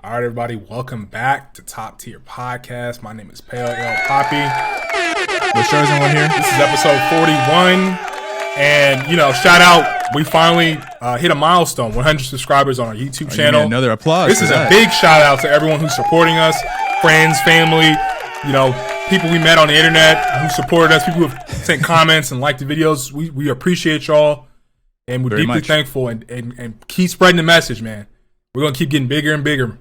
All right, everybody, welcome back to Top Tier Podcast. My name is Pale L Poppy. What show is everyone here? This is episode 41. And, shout out. We finally hit a milestone, 100 subscribers on our YouTube channel. Another applause. This is a big shout out to everyone who's supporting us, friends, family, people we met on the internet who supported us, people who have sent comments and liked the videos. We appreciate y'all, and we're Very deeply much. thankful. And keep spreading the message, man. We're going to keep getting bigger and bigger.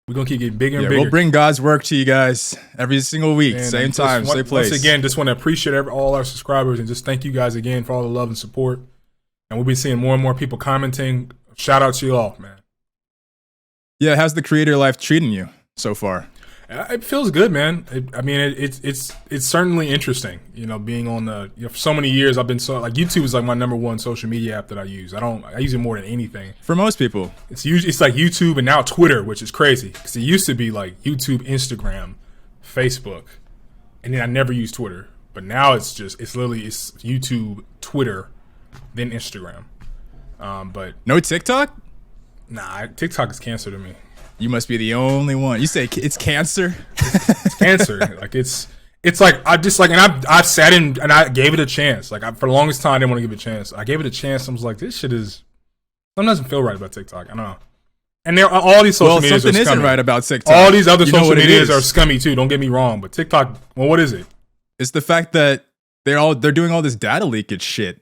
We're going to keep getting bigger and bigger. We'll bring God's work to you guys every single week. And same time, same place. Once again, just want to appreciate all our subscribers and just thank you guys again for all the love and support. And we'll be seeing more and more people commenting. Shout out to you all, man. Yeah, how's the creator life treating you so far? It feels good, man. It's certainly interesting. Being on the for so many years, I've been YouTube is like my number one social media app that I use. I use it more than anything. For most people, it's like YouTube and now Twitter, which is crazy because it used to be like YouTube, Instagram, Facebook, and then I never used Twitter. But now it's YouTube, Twitter, then Instagram. But no TikTok? Nah, TikTok is cancer to me. You must be the only one. You say it's cancer? It's cancer. Like it's like I've sat in and I gave it a chance. Like for the longest time I didn't want to give it a chance. I gave it a chance. I was like, this shit is something doesn't feel right about TikTok. I don't know. And there are all these social medias something are scummy. isn't right about TikTok. All these other social medias are scummy too. Don't get me wrong, but TikTok. Well, what is it? It's the fact that they're doing all this data leakage shit,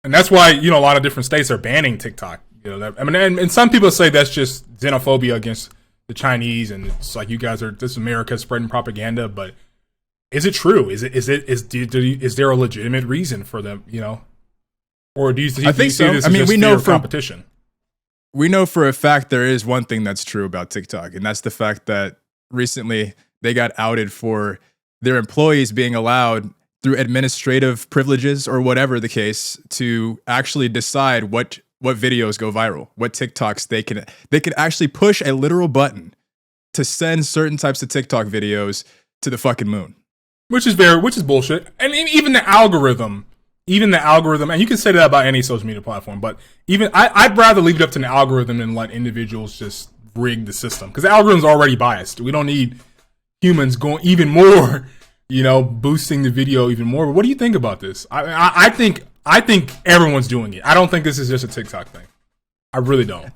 and that's why a lot of different states are banning TikTok. And some people say that's just xenophobia against the Chinese, and it's like this America spreading propaganda. But is it true? Is there a legitimate reason for them? Or do you think so. This is we know competition? We know for a fact there is one thing that's true about TikTok, and that's the fact that recently they got outed for their employees being allowed through administrative privileges or whatever the case to actually decide what videos go viral, what TikToks they can actually push a literal button to send certain types of TikTok videos to the fucking moon. Which is bullshit. And even the algorithm, and you can say that about any social media platform, but even I'd rather leave it up to the algorithm than let individuals just rig the system, because the algorithm's already biased. We don't need humans going even more, boosting the video even more. But what do you think about this? I think everyone's doing it. I don't think this is just a TikTok thing. I really don't.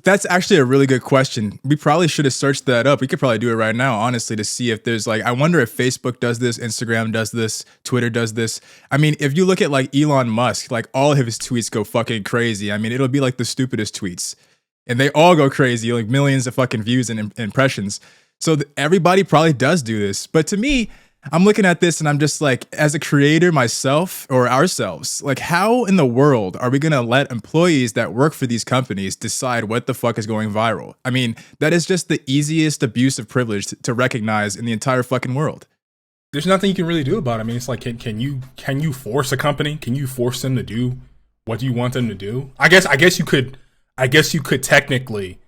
That's actually a really good question. We probably should have searched that up. We could probably do it right now, honestly, to see if there's I wonder if Facebook does this, Instagram does this, Twitter does this. I mean, if you look at Elon Musk, all of his tweets go fucking crazy. I mean, it'll be the stupidest tweets. And they all go crazy, millions of fucking views and impressions. So everybody probably does do this. But to me, I'm looking at this and I'm just as a creator myself or ourselves, how in the world are we going to let employees that work for these companies decide what the fuck is going viral? I mean, that is just the easiest abuse of privilege to recognize in the entire fucking world. There's nothing you can really do about it. I mean, it's can you force a company? Can you force them to do what you want them to do? I guess you could technically.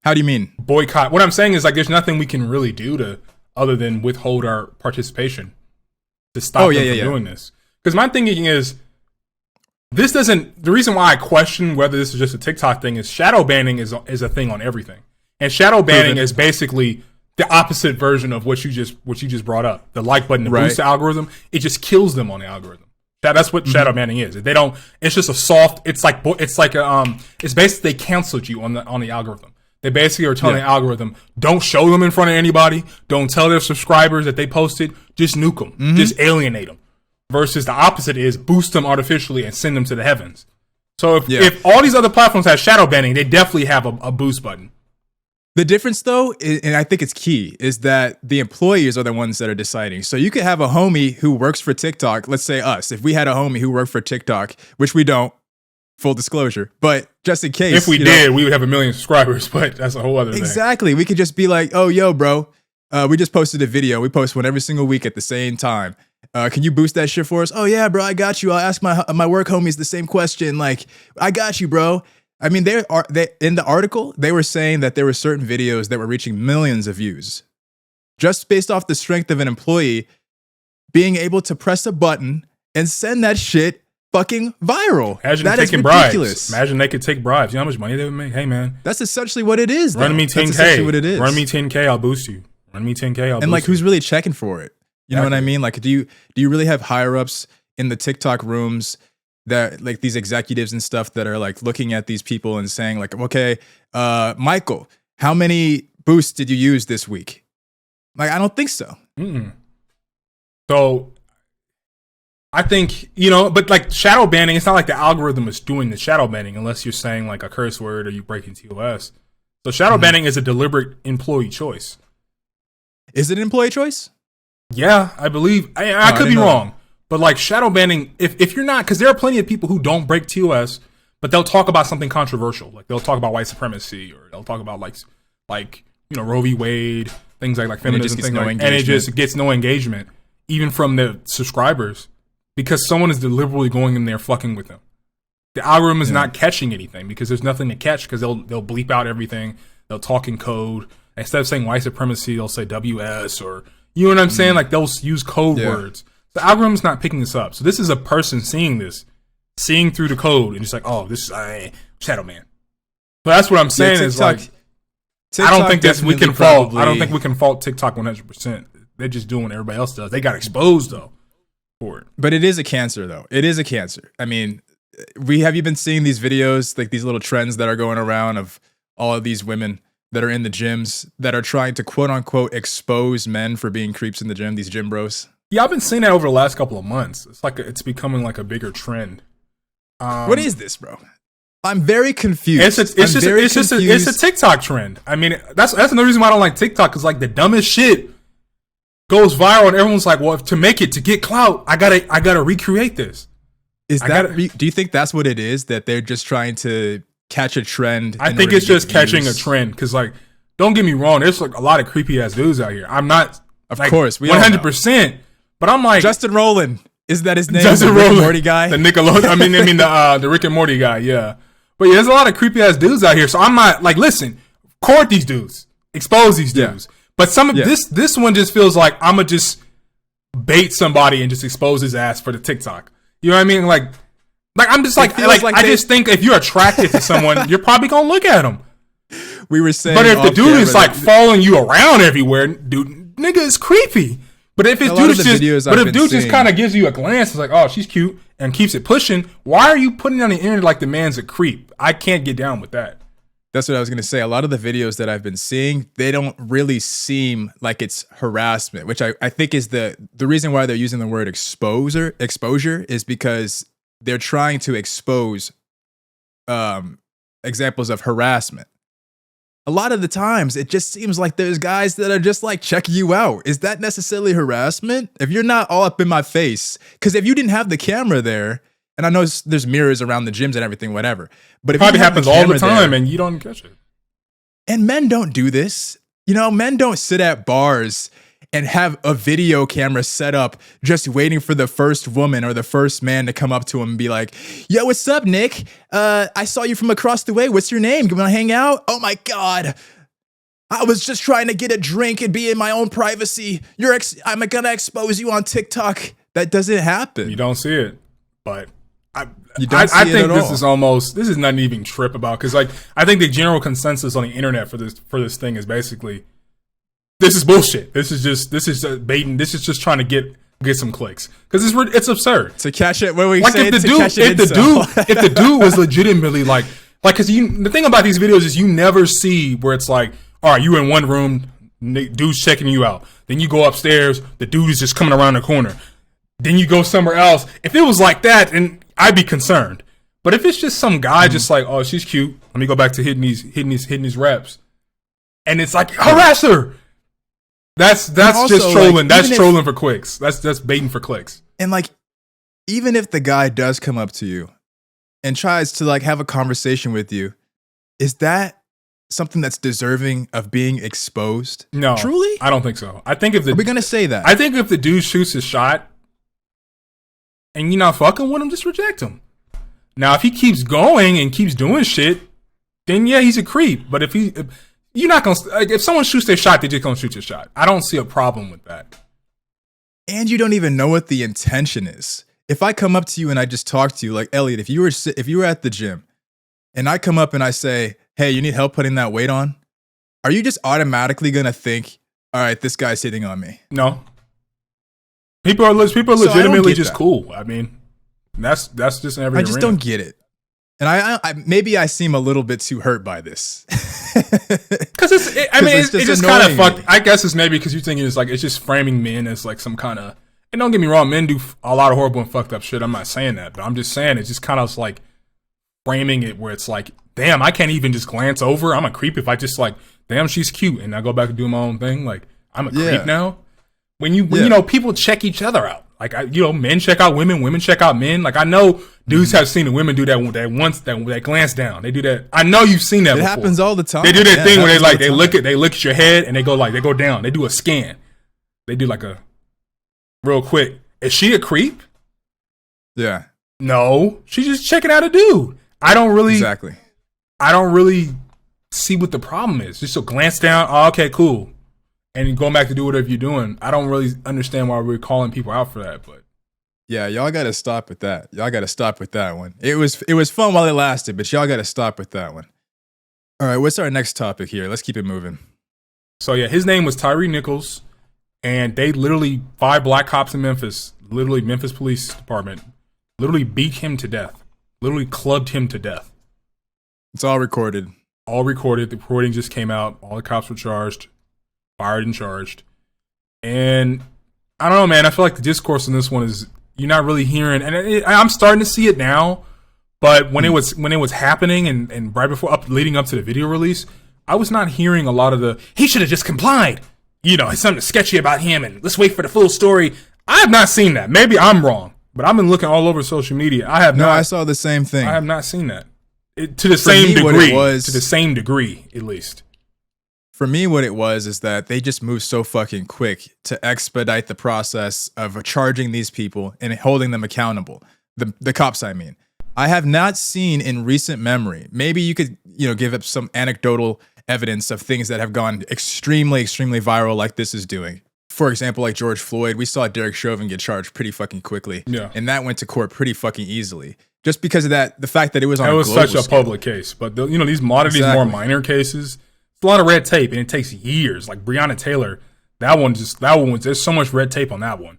How do you mean? Boycott. What I'm saying is there's nothing we can really do other than withhold our participation to stop them from doing this. Because my thinking is, the reason why I question whether this is just a TikTok thing is shadow banning is a thing on everything. And shadow banning is basically the opposite version of what you just brought up. The like button to boost the algorithm, it just kills them on the algorithm. That's what shadow banning is. They don't, it's just a soft, it's basically they canceled you on the algorithm. They basically are telling the algorithm, don't show them in front of anybody. Don't tell their subscribers that they posted. Just nuke them. Mm-hmm. Just alienate them. Versus the opposite is boost them artificially and send them to the heavens. So if all these other platforms have shadow banning, they definitely have a boost button. The difference, though, and I think it's key, is that the employees are the ones that are deciding. So you could have a homie who works for TikTok. Let's say us. If we had a homie who worked for TikTok, which we don't, full disclosure, but just in case. If we did, we would have 1 million subscribers, but that's a whole other thing. Exactly. We could just be like, oh, yo, bro, we just posted a video. We post one every single week at the same time. Can you boost that shit for us? Oh, yeah, bro, I got you. I'll ask my work homies the same question. I got you, bro. I mean, they in the article, they were saying that there were certain videos that were reaching millions of views just based off the strength of an employee being able to press a button and send that shit fucking viral. Imagine that taking is bribes. ridiculous. Imagine they could take bribes. You know how much money they would make? Hey, man. That's essentially what it is. Run me 10K. That's essentially what it is. Run me 10K, I'll boost you. Run me 10K, I'll boost you. And like, who's really checking for it? You know what I mean? Like, do you really have higher ups in the TikTok rooms that like these executives and stuff that are like looking at these people and saying like, okay, Michael, how many boosts did you use this week? Like, I don't think so. Mm-mm. So I think, but like shadow banning, it's not like the algorithm is doing the shadow banning unless you're saying like a curse word or you break into TOS. So shadow banning is a deliberate employee choice. Is it an employee choice? Yeah, I believe. I could be wrong. But like shadow banning, if you're not, because there are plenty of people who don't break TOS, but they'll talk about something controversial. Like they'll talk about white supremacy, or they'll talk about like Roe v. Wade, things like feminism, and it just gets no engagement, even from the subscribers, because someone is deliberately going in there fucking with them. The algorithm is not catching anything because there's nothing to catch, because they'll bleep out everything. They'll talk in code. Instead of saying white supremacy, they'll say WS, or you know what I'm saying? Like they'll use code words. The algorithm's not picking this up. So this is a person seeing through the code and just like, oh, this is shadow man. But that's what I'm saying is like, TikTok, I don't think that's we can fault. I don't think we can fault TikTok 100%. They're just doing what everybody else does. They got exposed though for it. But it is a cancer though. It is a cancer. I mean, have you been seeing these videos, like these little trends that are going around of all of these women that are in the gyms that are trying to quote unquote expose men for being creeps in the gym, these gym bros? Yeah, I've been seeing that over the last couple of months. It's like it's becoming like a bigger trend. What is this, bro? I'm very confused. It's a TikTok trend. I mean, that's another reason why I don't like TikTok, because like the dumbest shit goes viral and everyone's like, well, to get clout, I gotta recreate this. Do you think that's what it is? That they're just trying to catch a trend? I think it's just catching a trend, because like, don't get me wrong, there's like a lot of creepy ass dudes out here. I'm not, of course, we 100%. But I'm like, Justin Rowland, is that his name? Justin Rowland, Rick and Morty guy, the Nickelodeon. I mean the Rick and Morty guy. Yeah, but yeah, there's a lot of creepy ass dudes out here. So I'm not like, listen, court these dudes, expose these dudes. But some of this one just feels like I'ma just bait somebody and just expose his ass for the TikTok. You know what I mean? Like I'm just like I just think if you're attracted to someone, you're probably gonna look at them. We were saying, but if the dude is like following you around everywhere, dude, nigga is creepy. But if dude just kind of gives you a glance, it's like, oh, she's cute, and keeps it pushing, why are you putting it on the internet like the man's a creep? I can't get down with that. That's what I was going to say. A lot of the videos that I've been seeing, they don't really seem like it's harassment, which I think is the reason why they're using the word exposure is because they're trying to expose examples of harassment. A lot of the times, it just seems like there's guys that are just like checking you out. Is that necessarily harassment? If you're not all up in my face, because if you didn't have the camera there, and I know there's mirrors around the gyms and everything, whatever, but if probably happens all the time and you don't catch it. And men don't do this. Men don't sit at bars and have a video camera set up just waiting for the first woman or the first man to come up to him and be like, yo, what's up, Nick? I saw you from across the way. What's your name? You want to hang out? Oh my God. I was just trying to get a drink and be in my own privacy. I'm going to expose you on TikTok. That doesn't happen. You don't see it, but I think this is nothing to even trip about. Cause like, I think the general consensus on the internet for this thing is basically, this is bullshit. This is just baiting. This is just trying to get some clicks, because it's absurd to catch it. When we like say if the dude was legitimately like because the thing about these videos is you never see where it's like, all right, you in one room, dude's checking you out, then you go upstairs, the dude is just coming around the corner, then you go somewhere else. If it was like that, then I'd be concerned. But if it's just some guy just like, oh, she's cute, let me go back to hitting these reps, and it's like, harass her. That's just trolling. Like, that's trolling for clicks. That's baiting for clicks. And like, even if the guy does come up to you and tries to like have a conversation with you, is that something that's deserving of being exposed? No, truly, I don't think so. I think are we gonna say that? I think if the dude shoots his shot and you're not fucking with him, just reject him. Now, if he keeps going and keeps doing shit, then yeah, he's a creep. But you're not gonna, like, if someone shoots their shot, they're just gonna shoot your shot. I don't see a problem with that. And you don't even know what the intention is. if I come up to you and I just talk to you, like Elliot, if you were at the gym and I come up and I say, hey, you need help putting that weight on, are you just automatically gonna think, all right, this guy's hitting on me? No. People are legitimately just cool. I mean, that's just in every I just arena. don't get it. And I maybe I seem a little bit too hurt by this. Because it's just kind of fucked. I guess it's maybe because you're thinking it's just framing men as like some kind of. And don't get me wrong, men do a lot of horrible and fucked up shit. I'm not saying that, but I'm just saying it's just kind of like framing it where it's like, damn, I can't even just glance over. I'm a creep if I just like, damn, she's cute, and I go back and do my own thing. Like I'm a creep now. When you know, people check each other out. Like men check out women, women check out men. Like I know dudes have seen the women do that glance down. They do that. I know you've seen that. It before. Happens all the time. They do that thing where they look at your head and they go down. They do a scan. They do like a real quick. Is she a creep? Yeah. No, she's just checking out a dude. I don't really see what the problem is. Just a glance down. Oh, okay, cool. And going back to do whatever you're doing. I don't really understand why we're calling people out for that, but yeah, y'all got to stop with that. Y'all got to stop with that one. It was fun while it lasted, but y'all got to stop with that one. All right, what's our next topic here? Let's keep it moving. So yeah, his name was Tyree Nichols, and they literally 5 black cops in Memphis, literally Memphis Police Department, literally beat him to death, literally clubbed him to death. It's all recorded. All recorded. The recording just came out. All the cops were charged. Fired and charged. And I don't know, man. I feel like the discourse on this one is you're not really hearing, and I'm starting to see it now. But when it was happening and right before leading up to the video release, I was not hearing a lot of the he should have just complied. It's something sketchy about him, and let's wait for the full story. I have not seen that. Maybe I'm wrong, but I've been looking all over social media. I saw the same thing. I have not seen that to the same degree. To the same degree, at least. For me, what it was is that they just moved so fucking quick to expedite the process of charging these people and holding them accountable. The cops, I mean. I have not seen in recent memory, maybe you could, give up some anecdotal evidence of things that have gone extremely, extremely viral like this is doing. For example, like George Floyd, we saw Derek Chauvin get charged pretty fucking quickly. Yeah. And that went to court pretty fucking easily. Just because of the fact that it was on a global scale. It was such a public case. But, these more minor cases, it's a lot of red tape, and it takes years. Like Breonna Taylor, that one there's so much red tape on that one.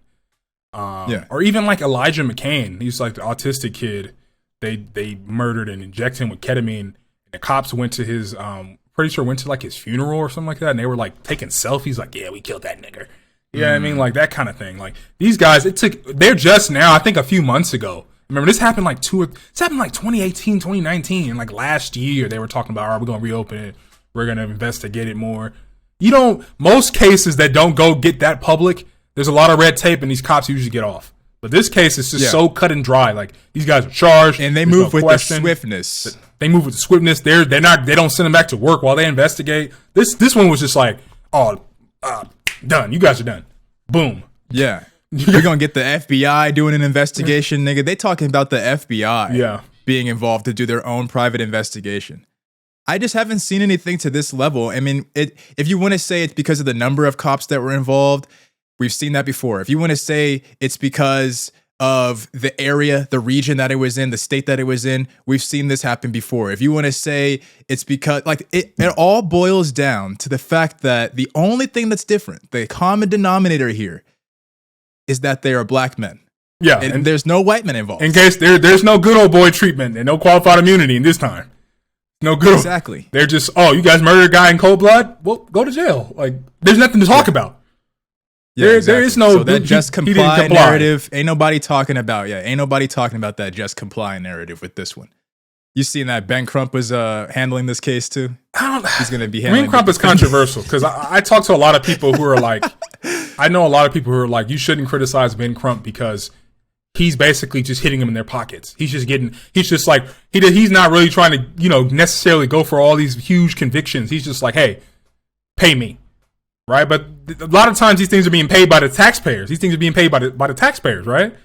Or even like Elijah McCain, he's like the autistic kid. They murdered and injected him with ketamine. The cops went to his, pretty sure went to like his funeral or something like that, and they were like taking selfies, like, yeah, we killed that nigger. You know what I mean? Like that kind of thing. Like these guys, they're just now, I think a few months ago. Remember, this happened like 2018, 2019, and like last year they were talking about, all right, we're going to reopen it. We're going to investigate it more. Most cases that don't go get that public, there's a lot of red tape and these cops usually get off. But this case is just so cut and dry. Like these guys are charged. And they move with the swiftness. They move with the swiftness. They don't send them back to work while they investigate. This one was just like, done. You guys are done. Boom. Yeah. You're going to get the FBI doing an investigation, nigga. They talking about the FBI being involved to do their own private investigation. I just haven't seen anything to this level. I mean, if you want to say it's because of the number of cops that were involved, we've seen that before. If you want to say it's because of the area, the region that it was in, the state that it was in, we've seen this happen before. If you want to say it's because, like, it all boils down to the fact that the only thing that's different, the common denominator here, is that they are black men. Yeah. And there's no white men involved. In case there's no good old boy treatment and no qualified immunity in this time. No good. Exactly. They're just, you guys murdered a guy in cold blood? Well, go to jail. Like, there's nothing to talk about. Yeah, there is no. So that just comply narrative. Ain't nobody talking about. Yeah, ain't nobody talking about that just comply narrative with this one. You seen that Ben Crump was handling this case too? He's going to be handling. Ben Crump is controversial because I talk to a lot of people who are like, I know a lot of people who are like, you shouldn't criticize Ben Crump because he's basically just hitting them in their pockets. He's just like, he's not really trying to, necessarily go for all these huge convictions. He's just like, hey, pay me. Right. But a lot of times these things are being paid by the taxpayers. These things are being paid by the taxpayers. Right.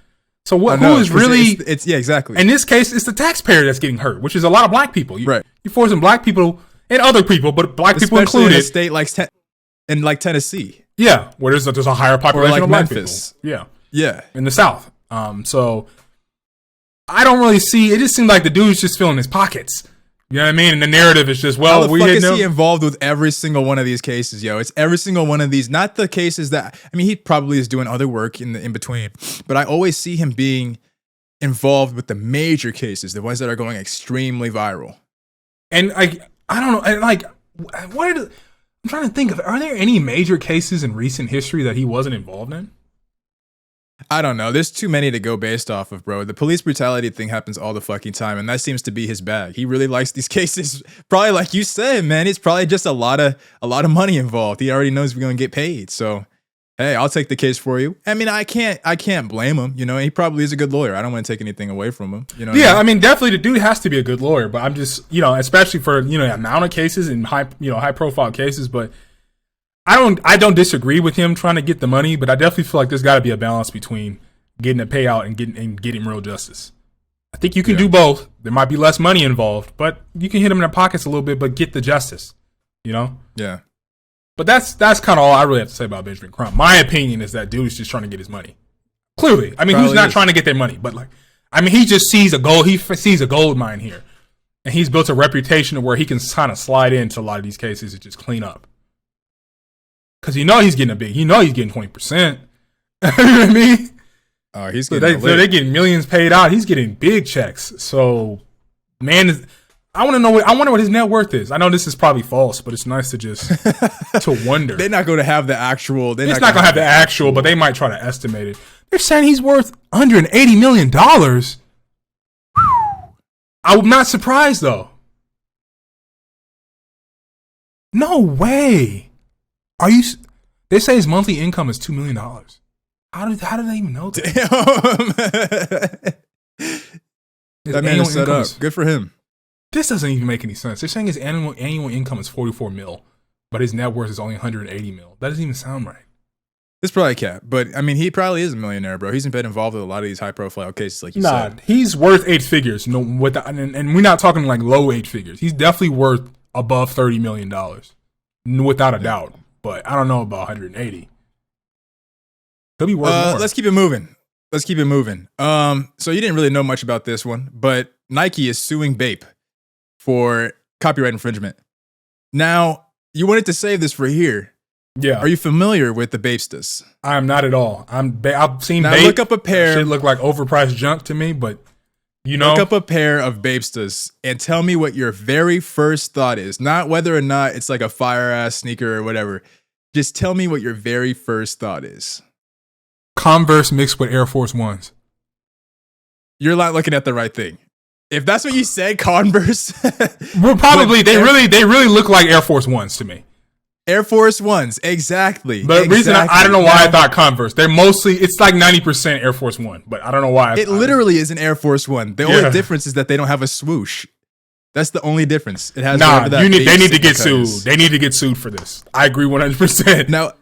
So who is really, it's exactly. In this case, it's the taxpayer that's getting hurt, which is a lot of black people. You're forcing black people and other people, but black people included. In a state like Tennessee. Yeah. Where there's a higher population of black people. Yeah. Yeah. In the South. So I don't really see. It just seems like the dude's just filling his pockets. You know what I mean? And the narrative is just, well, how the fuck is he involved with every single one of these cases, yo? It's every single one of these, not the cases that, I mean, he probably is doing other work in between, but I always see him being involved with the major cases, the ones that are going extremely viral. And I don't know, and like, I'm trying to think of, are there any major cases in recent history that he wasn't involved in? I don't know. There's too many to go based off of, bro. The police brutality thing happens all the fucking time, and that seems to be his bag. He really likes these cases. Probably like you said, man, it's probably just a lot of money involved. He already knows we're gonna get paid. So, hey, I'll take the case for you. I mean, I can't blame him. You know, he probably is a good lawyer. I don't want to take anything away from him. You know? Yeah, I mean, definitely the dude has to be a good lawyer. But I'm just, you know, especially for, you know, the amount of cases and high profile cases, but. I don't disagree with him trying to get the money, but I definitely feel like there's got to be a balance between getting a payout and getting real justice. I think you can do both. There might be less money involved, but you can hit them in their pockets a little bit, but get the justice. You know? Yeah. But that's kind of all I really have to say about Benjamin Crump. My opinion is that dude is just trying to get his money. Clearly, I mean, who's not trying to get their money? But like, I mean, he just sees a gold. He sees a gold mine here, and he's built a reputation of where he can kind of slide into a lot of these cases and just clean up. Cause he's getting he's getting 20%. You know what I mean? He's getting so they're getting millions paid out. He's getting big checks. So, man, I wonder what his net worth is. I know this is probably false, but it's nice to just to wonder. They're not going to have the actual. It's not going to have the actual, but they might try to estimate it. They're saying he's worth $180 million. I'm not surprised though. No way. They say his monthly income is $2 million. How did they even know that? That man is set up. Good for him. This doesn't even make any sense. They're saying his annual income is 44 mil, but his net worth is only 180 mil. That doesn't even sound right. It's probably cap, but I mean, he probably is a millionaire, bro. He's been involved with a lot of these high-profile cases, like you said. He's worth 8 figures. No, and we're not talking like low 8 figures. He's definitely worth above $30 million, without a doubt. But I don't know about 180. Could be worth more. Let's keep it moving. So you didn't really know much about this one, but Nike is suing Bape for copyright infringement. Now, you wanted to save this for here. Yeah. Are you familiar with the Bapestas? I'm not at all. I've seen now Bape. Look up a pair. Shit look like overpriced junk to me, but you know. Look up a pair of Bapestas and tell me what your very first thought is. Not whether or not it's like a fire-ass sneaker or whatever. Just tell me what your very first thought is. Converse mixed with Air Force Ones. You're not looking at the right thing. If that's what you said, Converse. Well, probably they really look like Air Force Ones to me. Air Force Ones, exactly. But the reason I don't know why I thought Converse. it's like 90% Air Force One, but I don't know why. It literally is an Air Force One. The only difference is that they don't have a swoosh. That's the only difference. It has they need to get sued. They need to get sued for this. I agree 100%. Now,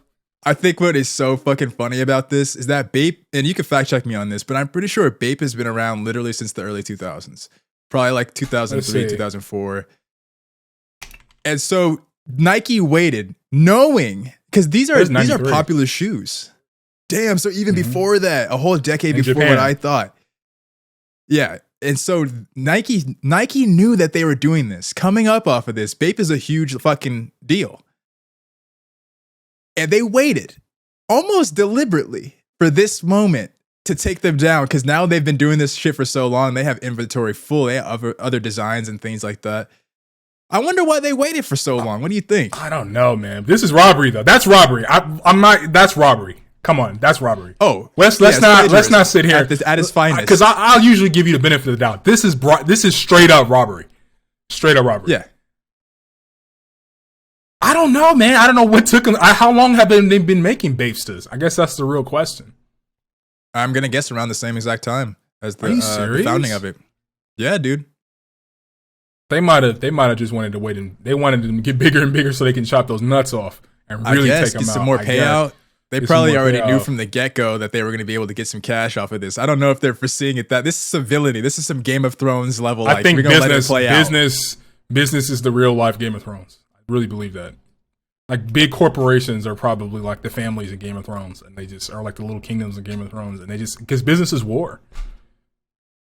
I think what is so fucking funny about this is that Bape, and you can fact check me on this, but I'm pretty sure Bape has been around literally since the early 2000s. Probably like 2003, 2004. And so Nike waited, knowing, because these are popular shoes. Damn, so even before that, a whole decade before Japan. What I thought. Yeah. And so Nike knew that they were doing this. Coming up off of this, Bape is a huge fucking deal. And they waited almost deliberately for this moment to take them down, because now they've been doing this shit for so long. They have inventory full. They have other designs and things like that. I wonder why they waited for so long. What do you think? I don't know, man. This is robbery, though. That's robbery. I'm not. That's robbery. Come on, that's robbery. Oh, let's not sit here at its finest. Because I'll usually give you the benefit of the doubt. This is straight up robbery. Straight up robbery. Yeah. I don't know, man. I don't know what took them. How long have they been making Bapestas? I guess that's the real question. I'm gonna guess around the same exact time as the founding of it. Yeah, dude. They might have just wanted to wait, and they wanted them to get bigger and bigger so they can chop those nuts off and really take them out. Some more payout. They probably already knew from the get-go that they were going to be able to get some cash off of this. I don't know if they're foreseeing it that this is civility. This is some Game of Thrones level. I think business is the real life Game of Thrones. I really believe that. Like big corporations are probably like the families in Game of Thrones, and they just are like the little kingdoms in Game of Thrones, and they just because business is war.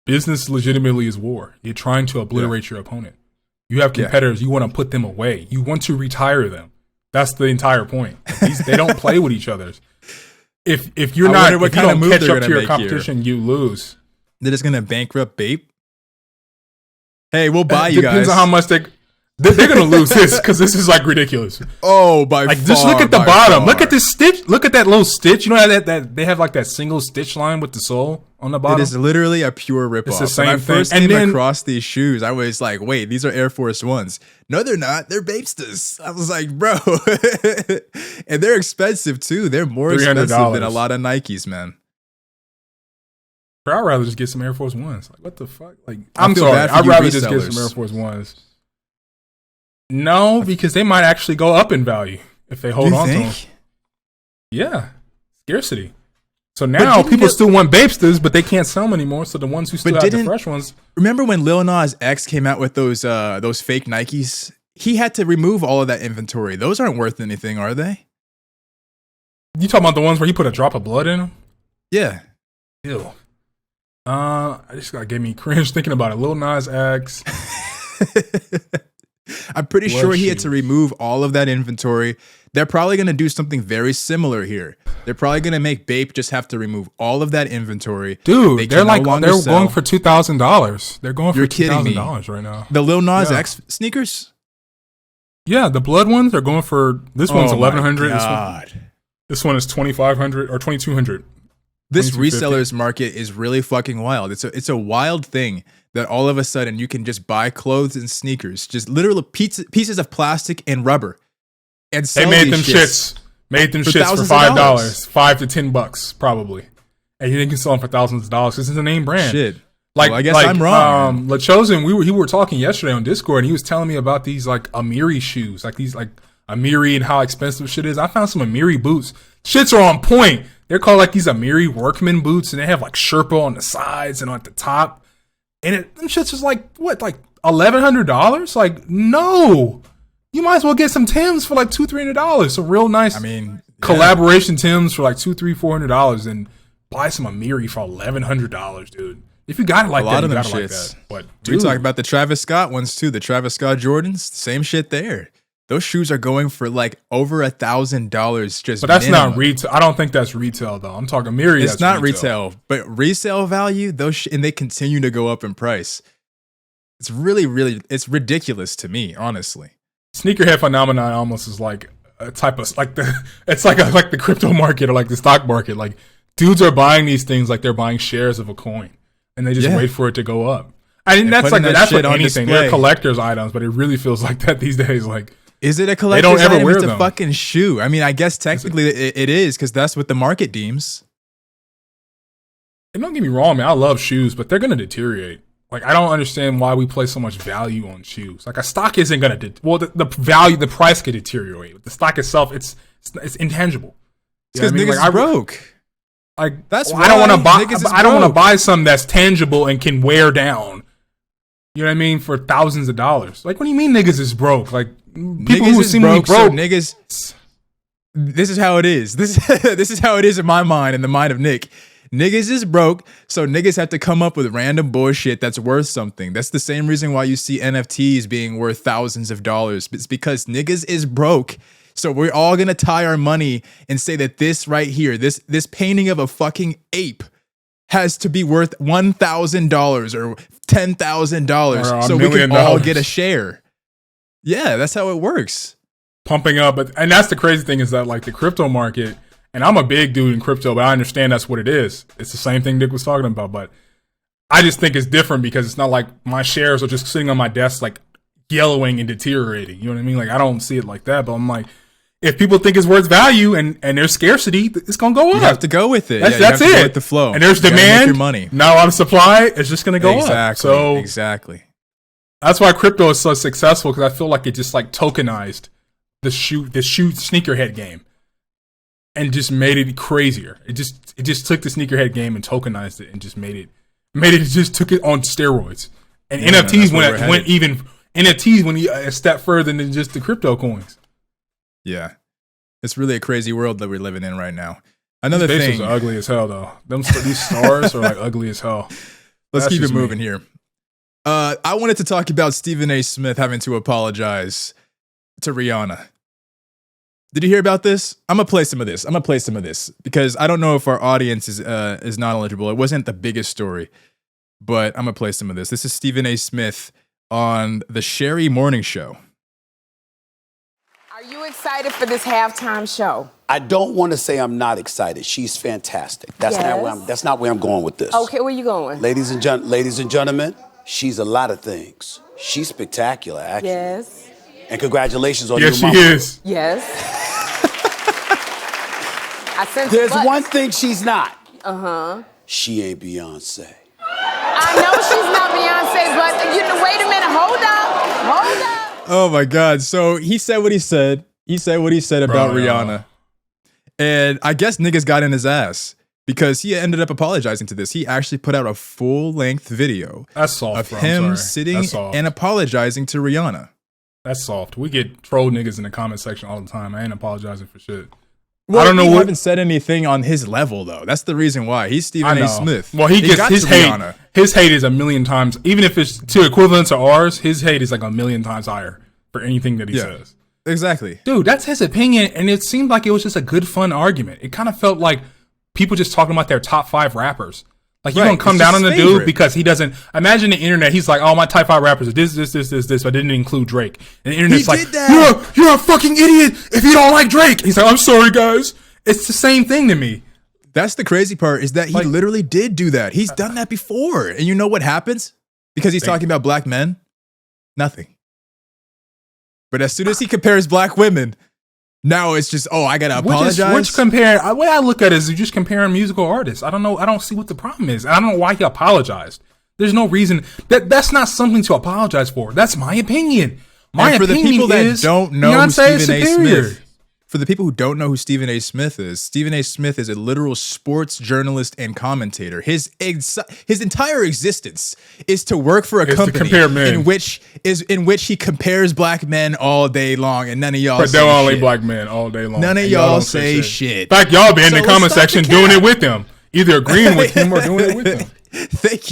Business legitimately is war. You're trying to obliterate your opponent. You have competitors. You want to put them away. You want to retire them. That's the entire point. They don't play with each other. If you're not, if you don't catch up to your competition, you lose. They're just gonna bankrupt Bape. Hey, we'll buy you guys. Depends on how much they're gonna lose this because this is like ridiculous. Oh, by like, far, just look at the bottom. Far. Look at this stitch. Look at that little stitch. You know how that they have like that single stitch line with the sole on the bottom. It is literally a pure ripoff. It's the same when I thing. first came across these shoes, I was like, "Wait, these are Air Force Ones." No, they're not. They're Bapestas. I was like, "Bro," and they're expensive too. They're more expensive than a lot of Nikes, man. I'd rather just get some Air Force Ones. Like, what the fuck? Like, I'm sorry. I'd rather just get some Air Force Ones. No, because they might actually go up in value if they hold on to them. Yeah, scarcity. So now people still want Bapestas, but they can't sell them anymore. So the ones who still have the fresh ones. Remember when Lil Nas X came out with those fake Nikes? He had to remove all of that inventory. Those aren't worth anything, are they? You talking about the ones where he put a drop of blood in them? Yeah. Ew. I just got gave me cringe thinking about it. Lil Nas X. I'm pretty sure he had to remove all of that inventory. They're probably going to do something very similar here. They're probably going to make Bape just have to remove all of that inventory. Dude, they're going for $2,000. They're going for $2,000 right now. The Lil Nas X sneakers? Yeah, the blood ones are going for this one's $1,100. This one is $2,500 or $2,200. This resellers market is really fucking wild. It's a wild thing that all of a sudden you can just buy clothes and sneakers, just literal pieces of plastic and rubber, and sell they made them shits for $5, $5 to $10 probably, and you can sell them for thousands of dollars because it's a name brand. Shit. Like, well, I guess I'm wrong. LaChosen, we were talking yesterday on Discord, and he was telling me about these like Amiri shoes, like these like Amiri and how expensive shit is. I found some Amiri boots. Shits are on point. They're called like these Amiri workman boots, and they have like Sherpa on the sides and on the top. And them shits is like, what, like $1,100? Like, no. You might as well get some Timbs for like $200-$300. Some real nice collaboration Timbs for like $200-$400 and buy some Amiri for $1,100, dude. If you got it like that, you got it like that. But we talk about the Travis Scott ones too. The Travis Scott Jordans, same shit there. Those shoes are going for like over $1,000 just. But that's not retail. I don't think that's retail though. I'm talking Amiri. It's not retail, but resale value. And they continue to go up in price. It's really, it's ridiculous to me, honestly. Sneakerhead phenomenon almost is like a type of it's like the crypto market or like the stock market. Like dudes are buying these things like they're buying shares of a coin, and they just wait for it to go up. I mean, that's like anything. Display. They're collector's items, but it really feels like that these days. Like. Is it a collector's item? It's a fucking shoe. I mean, I guess technically it is because that's what the market deems. And don't get me wrong, man. I love shoes, but they're going to deteriorate. Like, I don't understand why we place so much value on shoes. Like, a stock isn't going to... the price could deteriorate. The stock itself, it's intangible. It's because niggas are broke. Like, that's why I don't want to buy... I don't want to buy something that's tangible and can wear down. You know what I mean? For thousands of dollars. Like, what do you mean niggas is broke? Like, people who seem broke. So niggas, this is how it is. This is how it is in my mind and the mind of Nick. Niggas is broke, so niggas have to come up with random bullshit that's worth something. That's the same reason why you see NFTs being worth thousands of dollars. It's because niggas is broke. So we're all gonna tie our money and say that this right here, this painting of a fucking ape has to be worth $1,000 or $10,000 so we can all get a share. Yeah, that's how it works. Pumping up, and that's the crazy thing is that like the crypto market, and I'm a big dude in crypto, but I understand that's what it is. It's the same thing Nick was talking about, but I just think it's different because it's not like my shares are just sitting on my desk like yellowing and deteriorating. You know what I mean? Like I don't see it like that, but I'm like, if people think it's worth value and there's scarcity, it's gonna go up. You have to go with it. That's it. Go with the flow. And there's demand. Your money. Now on supply, it's just gonna go up. So exactly. That's why crypto is so successful because I feel like it just like tokenized the sneakerhead game and just made it crazier. It just took the sneakerhead game and tokenized it and just made it just took it on steroids. And NFTs went a step further than just the crypto coins. Yeah. It's really a crazy world that we're living in right now. Another these thing. are ugly as hell, though. These stars are like ugly as hell. Let's keep it moving here. I wanted to talk about Stephen A. Smith having to apologize to Rihanna. Did you hear about this? I'm gonna play some of this because I don't know if our audience is not eligible. It wasn't the biggest story, but I'm gonna play some of this. This is Stephen A. Smith on the Sherry Morning Show. Are you excited for this halftime show? I don't want to say I'm not excited. She's fantastic. That's not where I'm going with this. Okay, where you going? Ladies and gentlemen, she's a lot of things. She's spectacular, actually. Yes. And congratulations on you, Yes, she Mama. is. Yes. I sense There's butts. one thing she's not. Uh-huh. She ain't Beyonce. I know she's not Beyonce, but wait a minute. Hold up. Oh my God. So he said what he said. He said what he said about Rihanna. And I guess niggas got in his ass because he ended up apologizing to this. He actually put out a full-length video of him sitting and apologizing to Rihanna. That's soft. We get troll niggas in the comment section all the time. I ain't apologizing for shit. Well, I don't know. Haven't said anything on his level though. That's the reason why he's Stephen A. Smith. Well, he gets his hate. Rihanna. His hate is a million times, even if it's to equivalent to ours. His hate is like a million times higher for anything that he says. Exactly, dude. That's his opinion, and it seemed like it was just a good, fun argument. It kind of felt like people just talking about their top 5 rappers. Like, you don't come down on the dude because he doesn't. Imagine the internet. He's like, oh, my top 5 rappers are this, but didn't include Drake. And the internet's like, you're a fucking idiot if you don't like Drake. He's like, I'm sorry, guys. It's the same thing to me. That's the crazy part is that he literally did do that. He's done that before. And you know what happens? Because he's talking about black men? Nothing. But as soon as he compares black women, now it's just, oh, I gotta apologize. The way I look at it is you're just comparing musical artists. I don't know. I don't see what the problem is. I don't know why he apologized. There's no reason. That's not something to apologize for. That's my opinion. For the people that don't know who Stephen A. Smith, for the people who don't know who Stephen A. Smith is a literal sports journalist and commentator. His entire existence is to work for a company in which he compares black men all day long, and none of y'all. But they're only black men all day long. None of y'all say shit. In fact, y'all be in the comment section doing it with him, either agreeing with him or doing it with him. Thank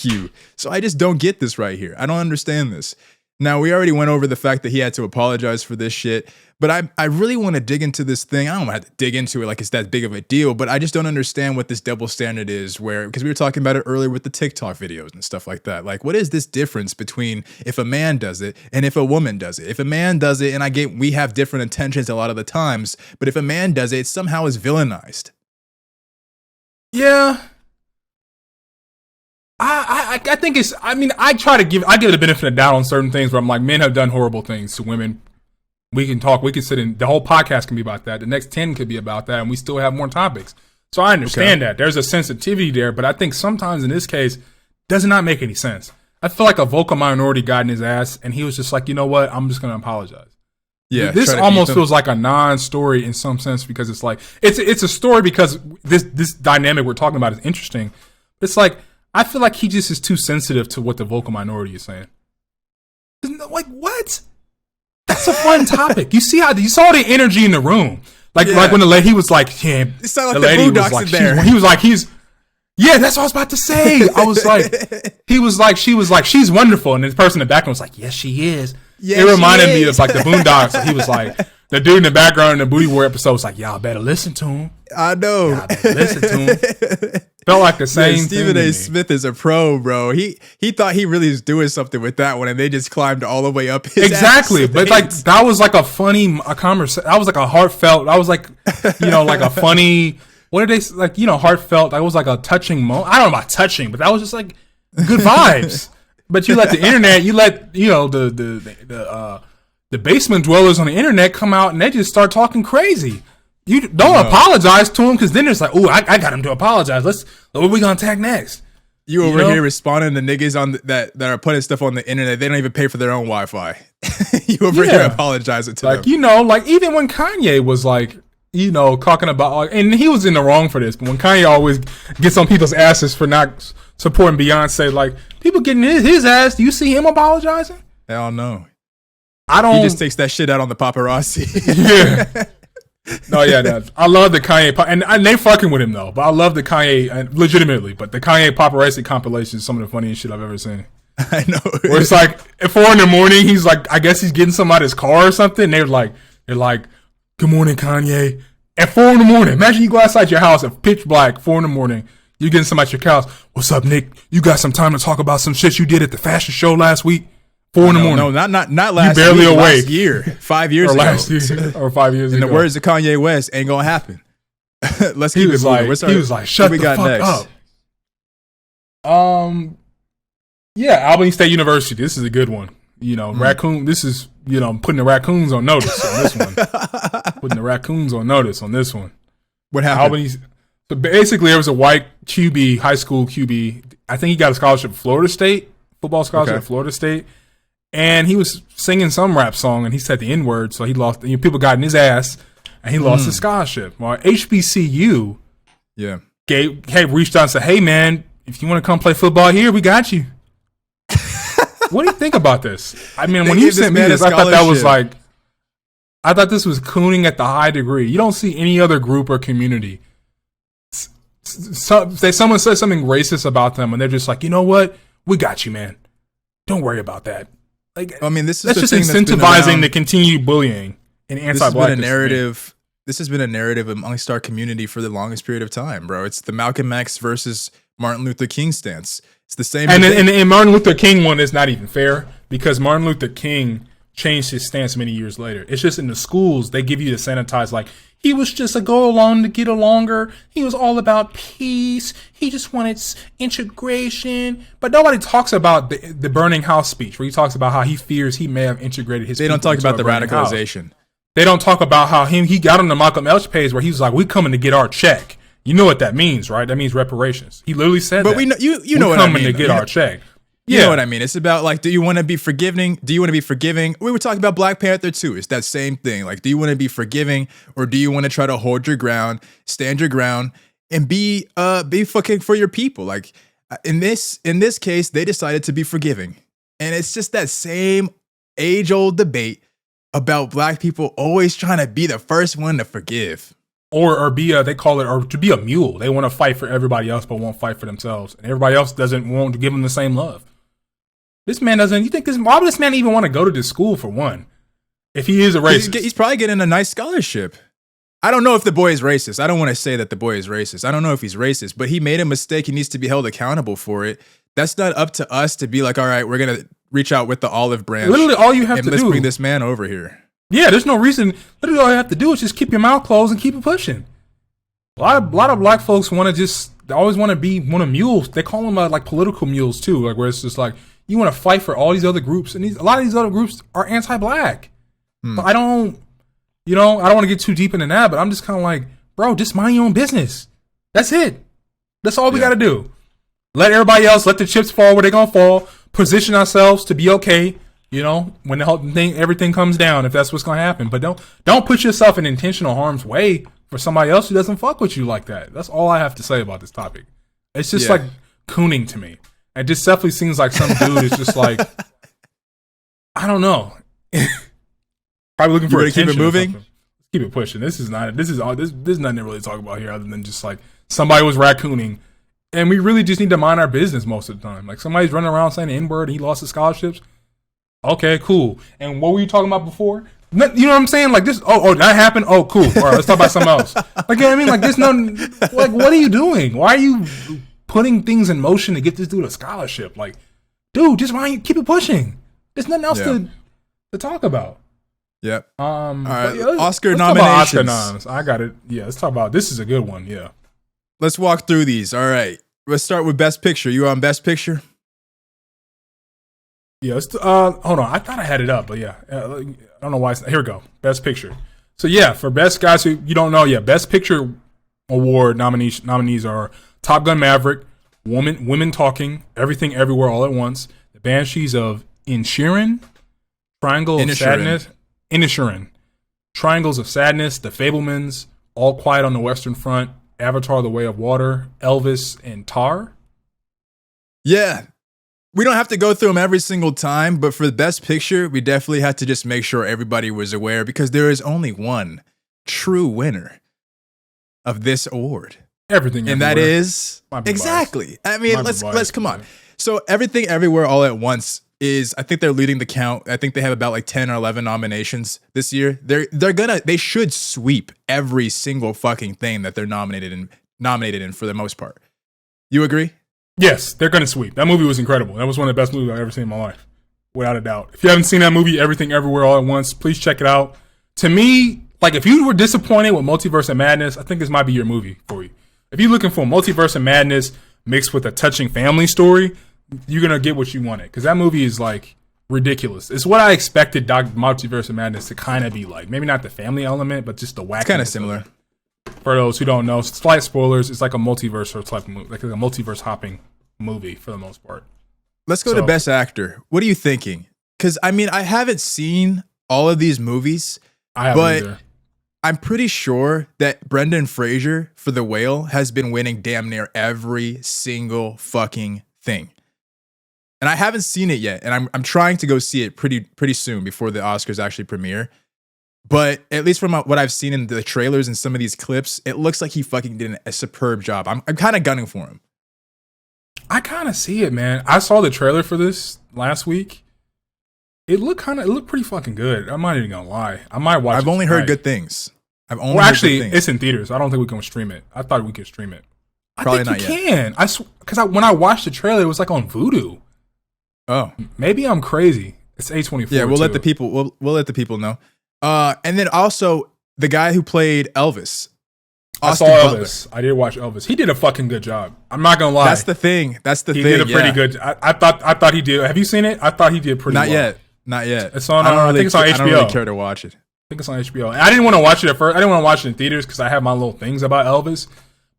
you. So I just don't get this right here. I don't understand this. Now, we already went over the fact that he had to apologize for this shit, but I really want to dig into this thing. I don't want to dig into it like it's that big of a deal, but I just don't understand what this double standard is because we were talking about it earlier with the TikTok videos and stuff like that. Like, what is this difference between if a man does it and if a woman does it? If a man does it, and we have different intentions a lot of the times, but if a man does it, it somehow is villainized. Yeah. I think it's, I mean, I give it the benefit of the doubt on certain things where I'm like, men have done horrible things to women. We can talk, we can sit in, the whole podcast can be about that. The next 10 could be about that, and we still have more topics. So I understand that. There's a sensitivity there, but I think sometimes in this case, does not make any sense. I feel like a vocal minority got in his ass, and he was just like, you know what, I'm just going to apologize. Yeah, this almost feels like a non-story in some sense because it's like, it's a story because this dynamic we're talking about is interesting. It's like, I feel like he just is too sensitive to what the vocal minority is saying. Like, what? That's a fun topic. You saw the energy in the room. Like when the lady, he was like, yeah, it sounded like the Boondocks in there. He was like, yeah, that's what I was about to say. I was like, she was like, she's wonderful. And the person in the background was like, yes, she is. Yes, it reminded me of like the Boondocks. He was like, the dude in the background in the Booty War episode was like, y'all better listen to him. I know. Y'all better listen to him. Felt like the same thing. Stephen A. Smith is a pro, bro. He thought he really was doing something with that one, and they just climbed all the way up his ass. But like that was like a funny conversation. That was like a heartfelt. That was like, like a funny. What did they like? Heartfelt. That was like a touching moment. I don't know about touching, but that was just like good vibes. But you let the internet, the basement dwellers on the internet come out and they just start talking crazy. You don't apologize to them because then it's like, oh, I got him to apologize. What are we gonna attack next? You over here responding to niggas on that are putting stuff on the internet. They don't even pay for their own Wi-Fi. You over here apologizing to them. Like even when Kanye was like, talking about, and he was in the wrong for this, but when Kanye always gets on people's asses for not supporting Beyonce, like people getting his ass, do you see him apologizing? Hell no. He just takes that shit out on the paparazzi. Yeah. No. I love the Kanye, and they fucking with him though. But I love the Kanye, legitimately. But the Kanye paparazzi compilation is some of the funniest shit I've ever seen. I know. Where it's like at 4 a.m, he's like, I guess he's getting something out of his car or something. They're like, "Good morning, Kanye." At 4 a.m, imagine you go outside your house at pitch black, 4 a.m. You getting something at your house. What's up, Nick? You got some time to talk about some shit you did at the fashion show last week? 4 a.m. No, not last. You barely week, awake. Last year, 5 years or ago, last year, or 5 years in ago. the words of Kanye West, ain't gonna happen. Let's keep it moving. He was like, "Shut the fuck up." Yeah, Albany State University. This is a good one. Raccoon. This is putting the raccoons on notice on this one. Putting the raccoons on notice on this one. What happened? Albany's. So basically, there was a white QB, high school QB. I think he got a scholarship at Florida State, football scholarship at Florida State. And he was singing some rap song, and he said the N-word, so he lost. People got in his ass, and he lost his scholarship. Well, HBCU, reached out and said, "Hey, man, if you want to come play football here, we got you." What do you think about this? I mean, when you sent me this, I thought that was like, I thought this was cooning at the high degree. You don't see any other group or community. Someone says something racist about them, and they're just like, "You know what? We got you, man. Don't worry about that." Like, I mean, that's just incentivizing the continued bullying and anti-black narrative. This has been a narrative amongst our community for the longest period of time, bro. It's the Malcolm X versus Martin Luther King stance. It's the same. And Martin Luther King one is not even fair because Martin Luther King changed his stance many years later. It's just in the schools, they give you the sanitized, like, he was just a go along to get alonger. He was all about peace. He just wanted integration. But nobody talks about the burning house speech where he talks about how he fears he may have integrated his They don't talk about the radicalization. House. They don't talk about how he got on the Malcolm X page where he was like, "We coming to get our check." You know what that means, right? That means reparations. He literally said that. But we know, you know what I mean. Coming to get our check. You know what I mean? It's about, like, do you want to be forgiving? Do you want to be forgiving? We were talking about Black Panther too. It's that same thing. Like, do you want to be forgiving, or do you want to try to hold your ground, stand your ground, and be fucking for your people? Like, in this case, they decided to be forgiving, and it's just that same age-old debate about Black people always trying to be the first one to forgive. Or be they call it, or to be a mule. They want to fight for everybody else, but won't fight for themselves. And everybody else doesn't want to give them the same love. This man doesn't, why would this man even want to go to this school for one? If he is a racist. He's probably getting a nice scholarship. I don't know if the boy is racist. I don't want to say that the boy is racist. I don't know if he's racist, but he made a mistake. He needs to be held accountable for it. That's not up to us to be like, all right, we're going to reach out with the olive branch. Literally all you have to do. Let's bring this man over here. Yeah, there's no reason. Literally all you have to do is just keep your mouth closed and keep it pushing. A lot of black folks they always want to be one of mules. They call them like political mules too, like where it's just like, you want to fight for all these other groups, and a lot of these other groups are anti-black. But I don't want to get too deep into that, but I'm just kind of like, bro, just mind your own business. That's it. That's all we got to do. Let everybody else, let the chips fall where they're going to fall, position ourselves to be okay, when the whole thing, everything comes down, if that's what's going to happen. But don't put yourself in intentional harm's way for somebody else who doesn't fuck with you like that. That's all I have to say about this topic. It's just like cooning to me. It just definitely seems like some dude is just like, I don't know. Probably looking for attention. Keep it moving. Keep it pushing. There's nothing to really talk about here other than just like somebody was raccooning, and we really just need to mind our business most of the time. Like, somebody's running around saying the N-word and he lost his scholarships. Okay, cool. And what were you talking about before? You know what I'm saying? Like this. Oh, that happened. Oh, cool. All right, let's talk about something else. Like, you know what I mean? Like, there's no. Like, what are you doing? Why are you putting things in motion to get this dude a scholarship? Like, dude, just keep it pushing. There's nothing else to talk about. Yep. All right. Oscar nominations. Oscar noms. I got it. Yeah, let's talk about. This is a good one. Yeah. Let's walk through these. All right. Let's start with Best Picture. You on Best Picture? Yeah. Hold on. I thought I had it up, but yeah. I don't know why. Here we go. Best Picture. So yeah, for best guys who you don't know, Best Picture award nominees are Top Gun: Maverick, Women Talking, Everything Everywhere All at Once, The Banshees of Inisherin, Triangles of Sadness, Triangles of Sadness, The Fabelmans, All Quiet on the Western Front, Avatar: The Way of Water, Elvis, and Tar. Yeah. We don't have to go through them every single time, but for the best picture, we definitely had to just make sure everybody was aware because there is only one true winner of this award. Everything, and everywhere. That is exactly. I mean, let's come on. So Everything Everywhere All at Once is, I think they're leading the count. I think they have about like 10 or 11 nominations this year. They should sweep every single fucking thing that they're nominated in for the most part. You agree? Yes, they're gonna sweep. That movie was incredible. That was one of the best movies I've ever seen in my life, without a doubt. If you haven't seen that movie, Everything Everywhere All at Once, please check it out. To me, like if you were disappointed with Multiverse of Madness, I think this might be your movie for you. If you're looking for Multiverse of Madness mixed with a touching family story, you're gonna get what you wanted because that movie is like ridiculous. It's what I expected Multiverse of Madness to kind of be like. Maybe not the family element, but just the wacky. It's kind of similar. For those who don't know, slight spoilers. It's like a multiverse or type of movie, like a multiverse hopping movie for the most part. Let's go to Best Actor. What are you thinking? Because I mean, I haven't seen all of these movies, but I'm pretty sure that Brendan Fraser for The Whale has been winning damn near every single fucking thing. And I haven't seen it yet, and I'm trying to go see it pretty soon before the Oscars actually premiere. But at least from what I've seen in the trailers and some of these clips, it looks like he fucking did a superb job. I'm kind of gunning for him. I kind of see it, man. I saw the trailer for this last week. It looked pretty fucking good. I'm not even gonna lie. I might watch. I've only heard good things. Actually, it's in theaters. I don't think we can stream it. I thought we could stream it. Probably not yet. Because when I watched the trailer, it was like on Vudu. Oh, maybe I'm crazy. It's A24. Yeah, we'll let the people. We'll let the people know. And then also the guy who played Elvis. I saw Elvis. I did watch Elvis. He did a fucking good job. I'm not gonna lie. That's the thing. He did a pretty good. I thought he did. Have you seen it? I thought he did pretty. Not yet. It's on. I think it's on HBO. I don't really care to watch it. I think it's on HBO. I didn't want to watch it at first. I didn't want to watch it in theaters because I have my little things about Elvis.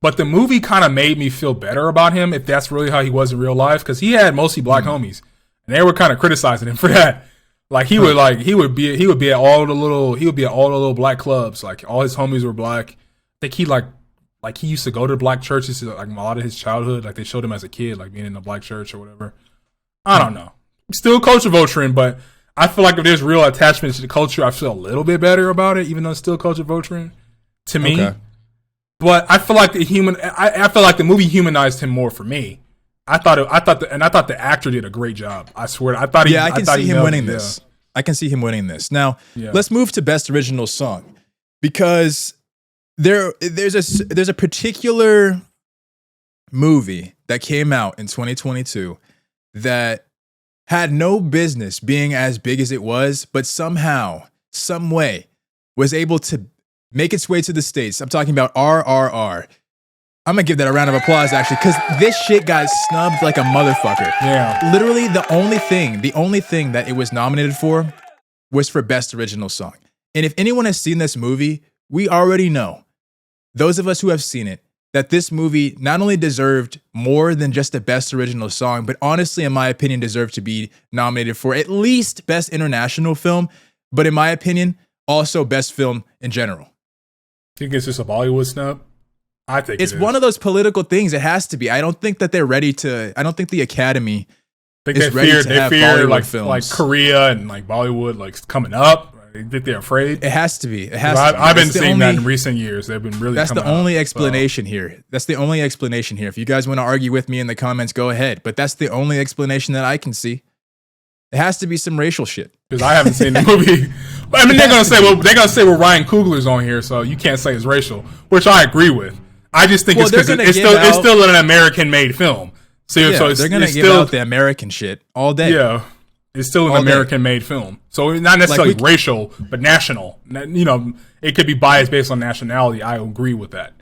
But the movie kind of made me feel better about him, if that's really how he was in real life, because he had mostly black homies, and they were kind of criticizing him for that. Like he would be at all the little black clubs. Like all his homies were black. I think he he used to go to black churches like a lot of his childhood. Like they showed him as a kid, like being in a black church or whatever. I don't know. Still culture vulturing, but I feel like if there's real attachment to the culture, I feel a little bit better about it, even though it's still culture vulturing to me. Okay. But I feel like I feel like the movie humanized him more for me. I thought the actor did a great job. I swear. I can see him winning this. I can see him winning this. Now, let's move to Best Original Song, because there's a particular movie that came out in 2022 that had no business being as big as it was, but somehow, some way, was able to make its way to the States. I'm talking about RRR. I'm gonna give that a round of applause, actually, because this shit got snubbed like a motherfucker. Yeah. Literally, the only thing that it was nominated for was for Best Original Song. And if anyone has seen this movie, we already know, those of us who have seen it, that this movie not only deserved more than just a Best Original Song, but honestly, in my opinion, deserved to be nominated for at least Best International Film, but in my opinion, also Best Film in general. Think it's just a Bollywood snub? I think it's one of those political things. It has to be. I don't think that they're ready to. I don't think the Academy is ready to have Bollywood films. Like Korea and like Bollywood like coming up. I think they're afraid. It has to be. I've been seeing that in recent years. They've been really. That's the only explanation here. That's the only explanation here. If you guys want to argue with me in the comments, go ahead. But that's the only explanation that I can see. It has to be some racial shit. Because I haven't seen the movie. But I mean, they're gonna say Ryan Coogler's on here, so you can't say it's racial, which I agree with. I just think it's because it's still an American-made film. So they're gonna give out the American shit all day. Yeah, it's still an American-made film, so not necessarily racial, but national. You know, it could be biased based on nationality. I agree with that.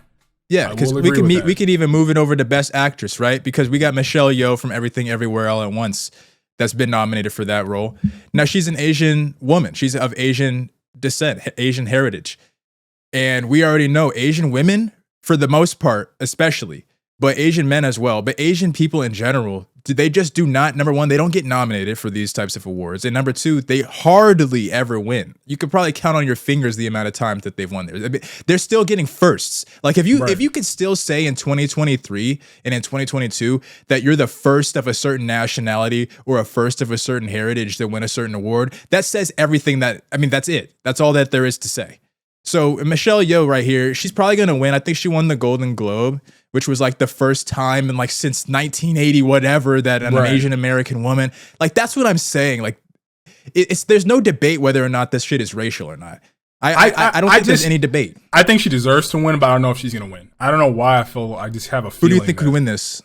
Yeah, because we could even move it over to Best Actress, right? Because we got Michelle Yeoh from Everything Everywhere All at Once that's been nominated for that role. Now she's an Asian woman. She's of Asian descent, Asian heritage, and we already know Asian women, for the most part, especially, but Asian men as well. But Asian people in general, they just do not, number one, they don't get nominated for these types of awards. And number two, they hardly ever win. You could probably count on your fingers the amount of times that they've won there. I mean, they're still getting firsts. Like if you could still say in 2023 and in 2022 that you're the first of a certain nationality or a first of a certain heritage to win a certain award, that says everything that's it. That's all that there is to say. So Michelle Yeoh right here, she's probably going to win. I think she won the Golden Globe, which was like the first time in like since 1980, whatever, that an Asian American woman, like that's what I'm saying. Like there's no debate whether or not this shit is racial or not. I don't think there's any debate. I think she deserves to win, but I don't know if she's going to win. I don't know why I just have a feeling. Who do you think could win this?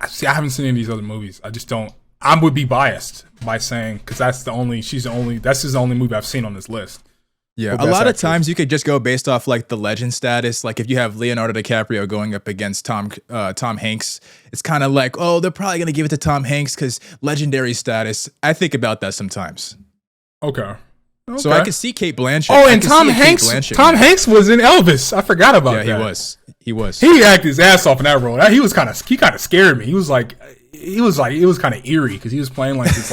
See, I haven't seen any of these other movies. I just don't. I would be biased by saying, because that's the only movie I've seen on this list. Yeah, a lot of times you could just go based off like the legend status. Like if you have Leonardo DiCaprio going up against Tom Hanks, it's kind of like, oh, they're probably gonna give it to Tom Hanks because legendary status. I think about that sometimes. Okay. So I could see Cate Blanchett. Oh, and Tom Hanks. Tom Hanks was in Elvis. I forgot about that. Yeah, he was. He acted his ass off in that role. He kind of scared me. It was kind of eerie because he was playing like this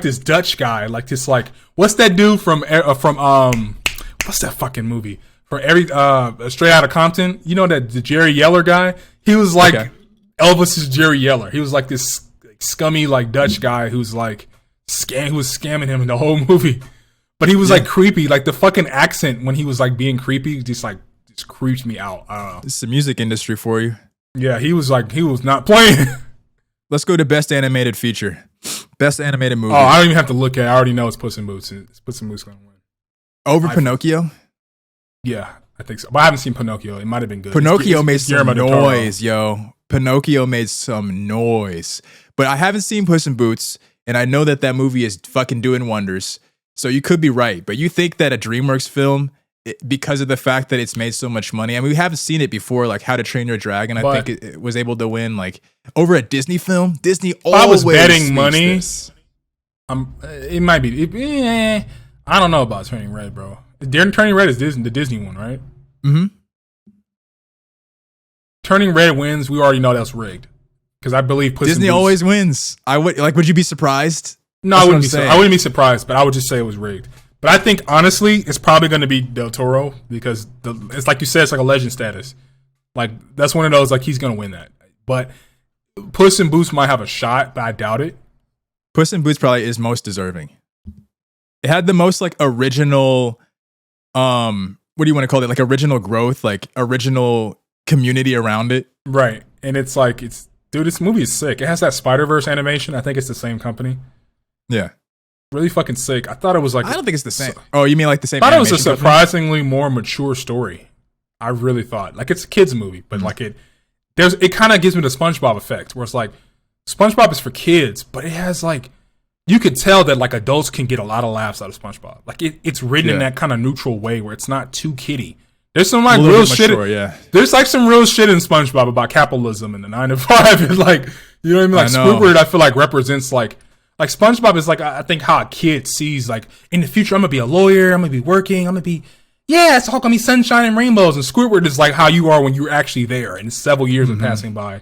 this Dutch guy, like this like what's that dude from what's that fucking movie for Straight Outta Compton? You know that the Jerry Yeller guy? He was like Elvis's Jerry Yeller. He was like this scummy like Dutch guy who was scamming him in the whole movie. But he was like creepy, like the fucking accent when he was like being creepy just creeped me out. I don't know. This is the music industry for you. Yeah, he was not playing. Let's go to best animated feature. Best animated movie. Oh, I don't even have to look at it. I already know it's Puss in Boots. Puss in Boots going to win. Over Pinocchio? Yeah, I think so. But I haven't seen Pinocchio. It might have been good. Pinocchio made some noise, yo. Pinocchio made some noise. But I haven't seen Puss in Boots, and I know that movie is fucking doing wonders. So you could be right. But you think that a DreamWorks film, because of the fact that it's made so much money, I mean, we haven't seen it before, like How to Train Your Dragon. I think it was able to win like over a Disney film. Disney always. I was betting money. This. It might be. I don't know about Turning Red, bro. Turning Red is the Disney one, right? Mm-hmm. Turning Red wins. We already know that's rigged because I believe Disney always wins. Would you be surprised? No, I wouldn't be surprised, but I would just say it was rigged. But I think, honestly, it's probably going to be Del Toro because it's like you said, it's like a legend status. Like, that's one of those, like, he's going to win that. But Puss in Boots might have a shot, but I doubt it. Puss in Boots probably is most deserving. It had the most, like, original, what do you want to call it? Like, original growth, like, original community around it. Right. And it's like, dude, this movie is sick. It has that Spider-Verse animation. I think it's the same company. Yeah. Really fucking sick. I thought it was like... I don't think it's the same. Oh, you mean like the same? I thought it was a surprisingly more mature story. I really thought. Like, it's a kid's movie, but like it kind of gives me the SpongeBob effect, where it's like, SpongeBob is for kids, but it has like... You could tell that like adults can get a lot of laughs out of SpongeBob. Like, it's written in that kind of neutral way where it's not too kiddie. There's some like real shit. There's like some real shit in SpongeBob about capitalism and the 9 to 5. And like, you know what I mean? Like, Squidward, I feel like represents like SpongeBob is like, I think how a kid sees like, in the future, I'm going to be a lawyer. I'm going to be working. I'm going to be, it's all going to be sunshine and rainbows. And Squidward is like how you are when you're actually there. And several years are passing by.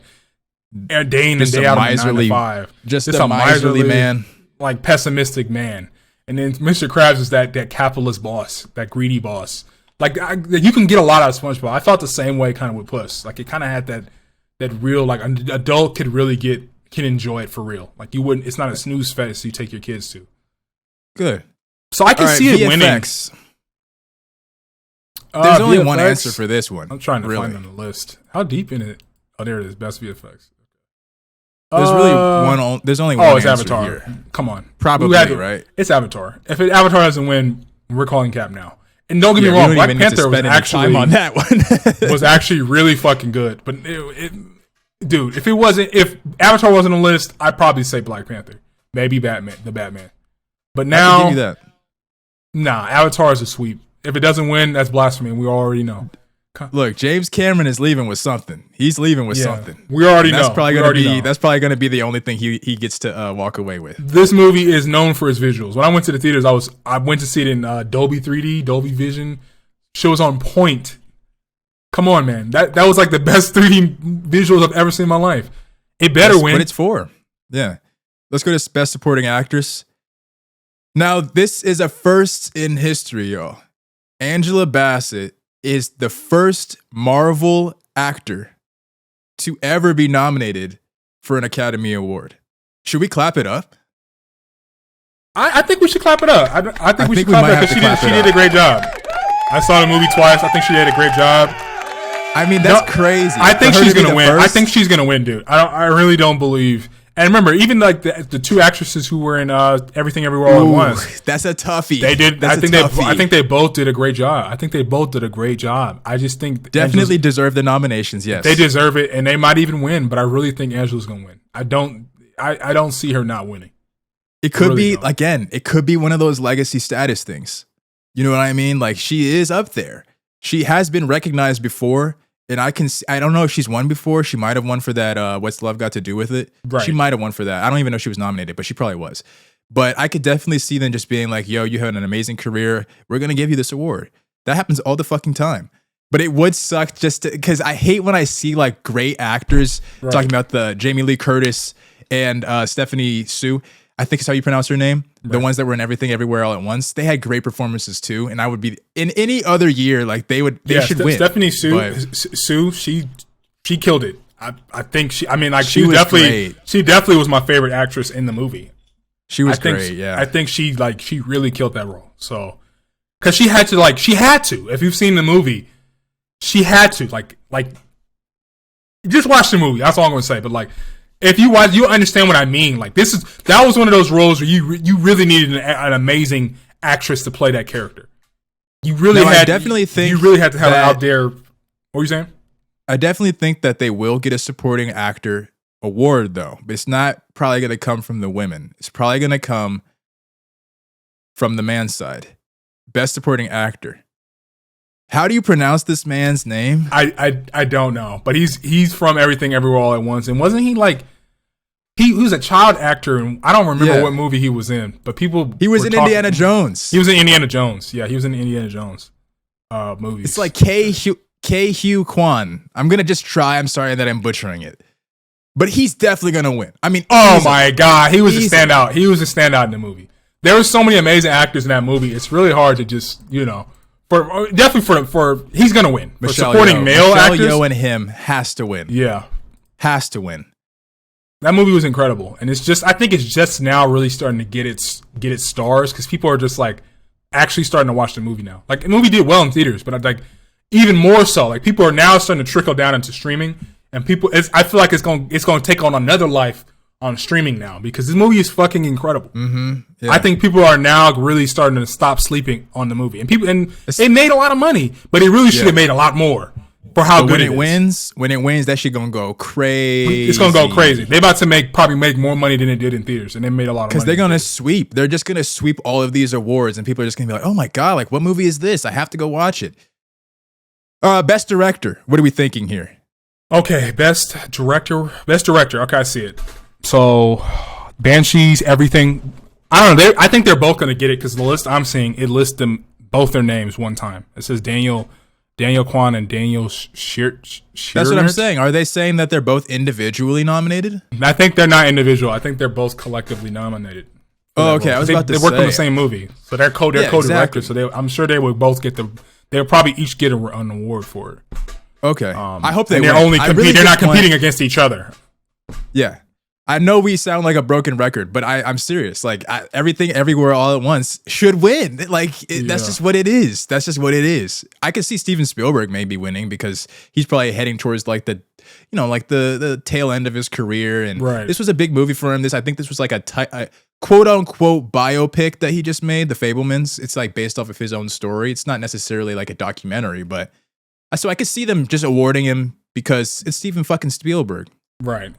Day in and day out of 9 to 5. Just a miserly man. Like pessimistic man. And then Mr. Krabs is that capitalist boss, that greedy boss. Like, you can get a lot out of SpongeBob. I felt the same way kind of with Puss. Like, it kind of had that real, like, an adult could really can enjoy it for real. Like, you wouldn't, it's not a snooze fest you take your kids to. Good. So I can see it winning. There's only one answer for this one. I'm trying to find on the list. How deep in it? Oh, there it is. Best VFX. There's really one. There's only one. Oh, it's answer Avatar. Here. Come on. Probably, right? It's Avatar. If Avatar doesn't win, we're calling cap now. And don't get me wrong, Black Panther was actually on that one. was actually really fucking good. But dude, if Avatar wasn't on the list, I'd probably say Black Panther, maybe the Batman. But now, I can give you that. Nah, Avatar is a sweep. If it doesn't win, that's blasphemy. We already know. Look, James Cameron is leaving with something. He's leaving with something. We already know. That's probably gonna be the only thing he gets to walk away with. This movie is known for its visuals. When I went to the theaters, I went to see it in Dolby 3D, Dolby Vision. Shit was on point. Come on, man. That was like the best 3D visuals I've ever seen in my life. It better That's win. what it's for. Yeah. Let's go to Best Supporting Actress. Now, this is a first in history, y'all. Angela Bassett is the first Marvel actor to ever be nominated for an Academy Award. Should we clap it up? I think we should clap it up. I think we should clap it up because she did a great job. I saw the movie twice. I think she did a great job. I mean, that's crazy. I think she's gonna win. I think she's gonna win, dude. I really don't believe. And remember, even like the two actresses who were in Everything Everywhere All at Once. That's a toughie. They did. I think they both did a great job. I just think definitely deserve the nominations. Yes, they deserve it, and they might even win. But I really think Angela's gonna win. I don't see her not winning. It could be again. It could be one of those legacy status things. You know what I mean? Like she is up there. She has been recognized before. And I don't know if she's won before. She might have won for that What's Love Got to Do With It? Right. She might have won for that. I don't even know if she was nominated, but she probably was. But I could definitely see them just being like, yo, you had an amazing career. We're going to give you this award. That happens all the fucking time. But it would suck just because I hate when I see like great actors talking about the Jamie Lee Curtis and Stephanie Sue. I think is how you pronounce her name. Right. The ones that were in Everything Everywhere All at Once. They had great performances too. And I would be in any other year, like they should win. Stephanie Sue, she killed it. I think she definitely was my favorite actress in the movie. She was great. Yeah. I think she really killed that role. So, cause she had to, if you've seen the movie, she had to like, just watch the movie. That's all I'm going to say. But like, if you watch, you understand what I mean. Like that was one of those roles where you really needed an amazing actress to play that character. You really had to have it out there. What were you saying? I definitely think that they will get a supporting actor award though, but it's not probably going to come from the women. It's probably going to come from the man's side. Best supporting actor. How do you pronounce this man's name? I don't know, but he's from Everything Everywhere All at Once, and wasn't he like he was a child actor, and I don't remember what movie he was in, but he was in Indiana Jones. He was in Indiana Jones. Yeah, he was in the Indiana Jones movies. It's like Hugh Kwan. I'm gonna just try. I'm sorry that I'm butchering it, but he's definitely gonna win. I mean, oh my god, he was a standout. He was a standout in the movie. There were so many amazing actors in that movie. It's really hard to just for he's gonna win. Michelle for supporting male actors, Michelle Yeoh and him has to win. Yeah, has to win. That movie was incredible, and I think it's just now really starting to get its stars because people are just like actually starting to watch the movie now. Like the movie did well in theaters, but like even more so, like people are now starting to trickle down into streaming, and I feel like it's going to take on another life on streaming now because this movie is fucking incredible. Mm-hmm. Yeah. I think people are now really starting to stop sleeping on the movie, and it made a lot of money, but it really should have made a lot more for how good it is. When it wins, that shit gonna go crazy. It's gonna go crazy. They about to probably make more money than it did in theaters, and they made a lot of money. Because they're gonna sweep. They're just gonna sweep all of these awards, and people are just gonna be like, "Oh my god, like what movie is this? I have to go watch it." Best director. What are we thinking here? Okay, best director. Okay, I see it. So, Banshees, Everything. I don't know. I think they're both going to get it because the list I'm seeing, it lists them both their names one time. It says Daniel Kwan and Daniel Shearer. That's what I'm saying. Are they saying that they're both individually nominated? I think they're not individual. I think they're both collectively nominated. Oh, okay. I was about to say. They work on the same movie. So they're co-directors. Exactly. So I'm sure they will both get they'll probably each get an award for it. Okay. I hope they win. They're not competing against each other. Yeah. I know we sound like a broken record, but I'm serious. Like Everything Everywhere All at Once should win. That's just what it is. That's just what it is. I could see Steven Spielberg maybe winning because he's probably heading towards like the tail end of his career. And this was a big movie for him. I think this was like a quote unquote biopic that he just made, The Fabelmans. It's like based off of his own story. It's not necessarily like a documentary, but so I could see them just awarding him because it's Steven fucking Spielberg. Right.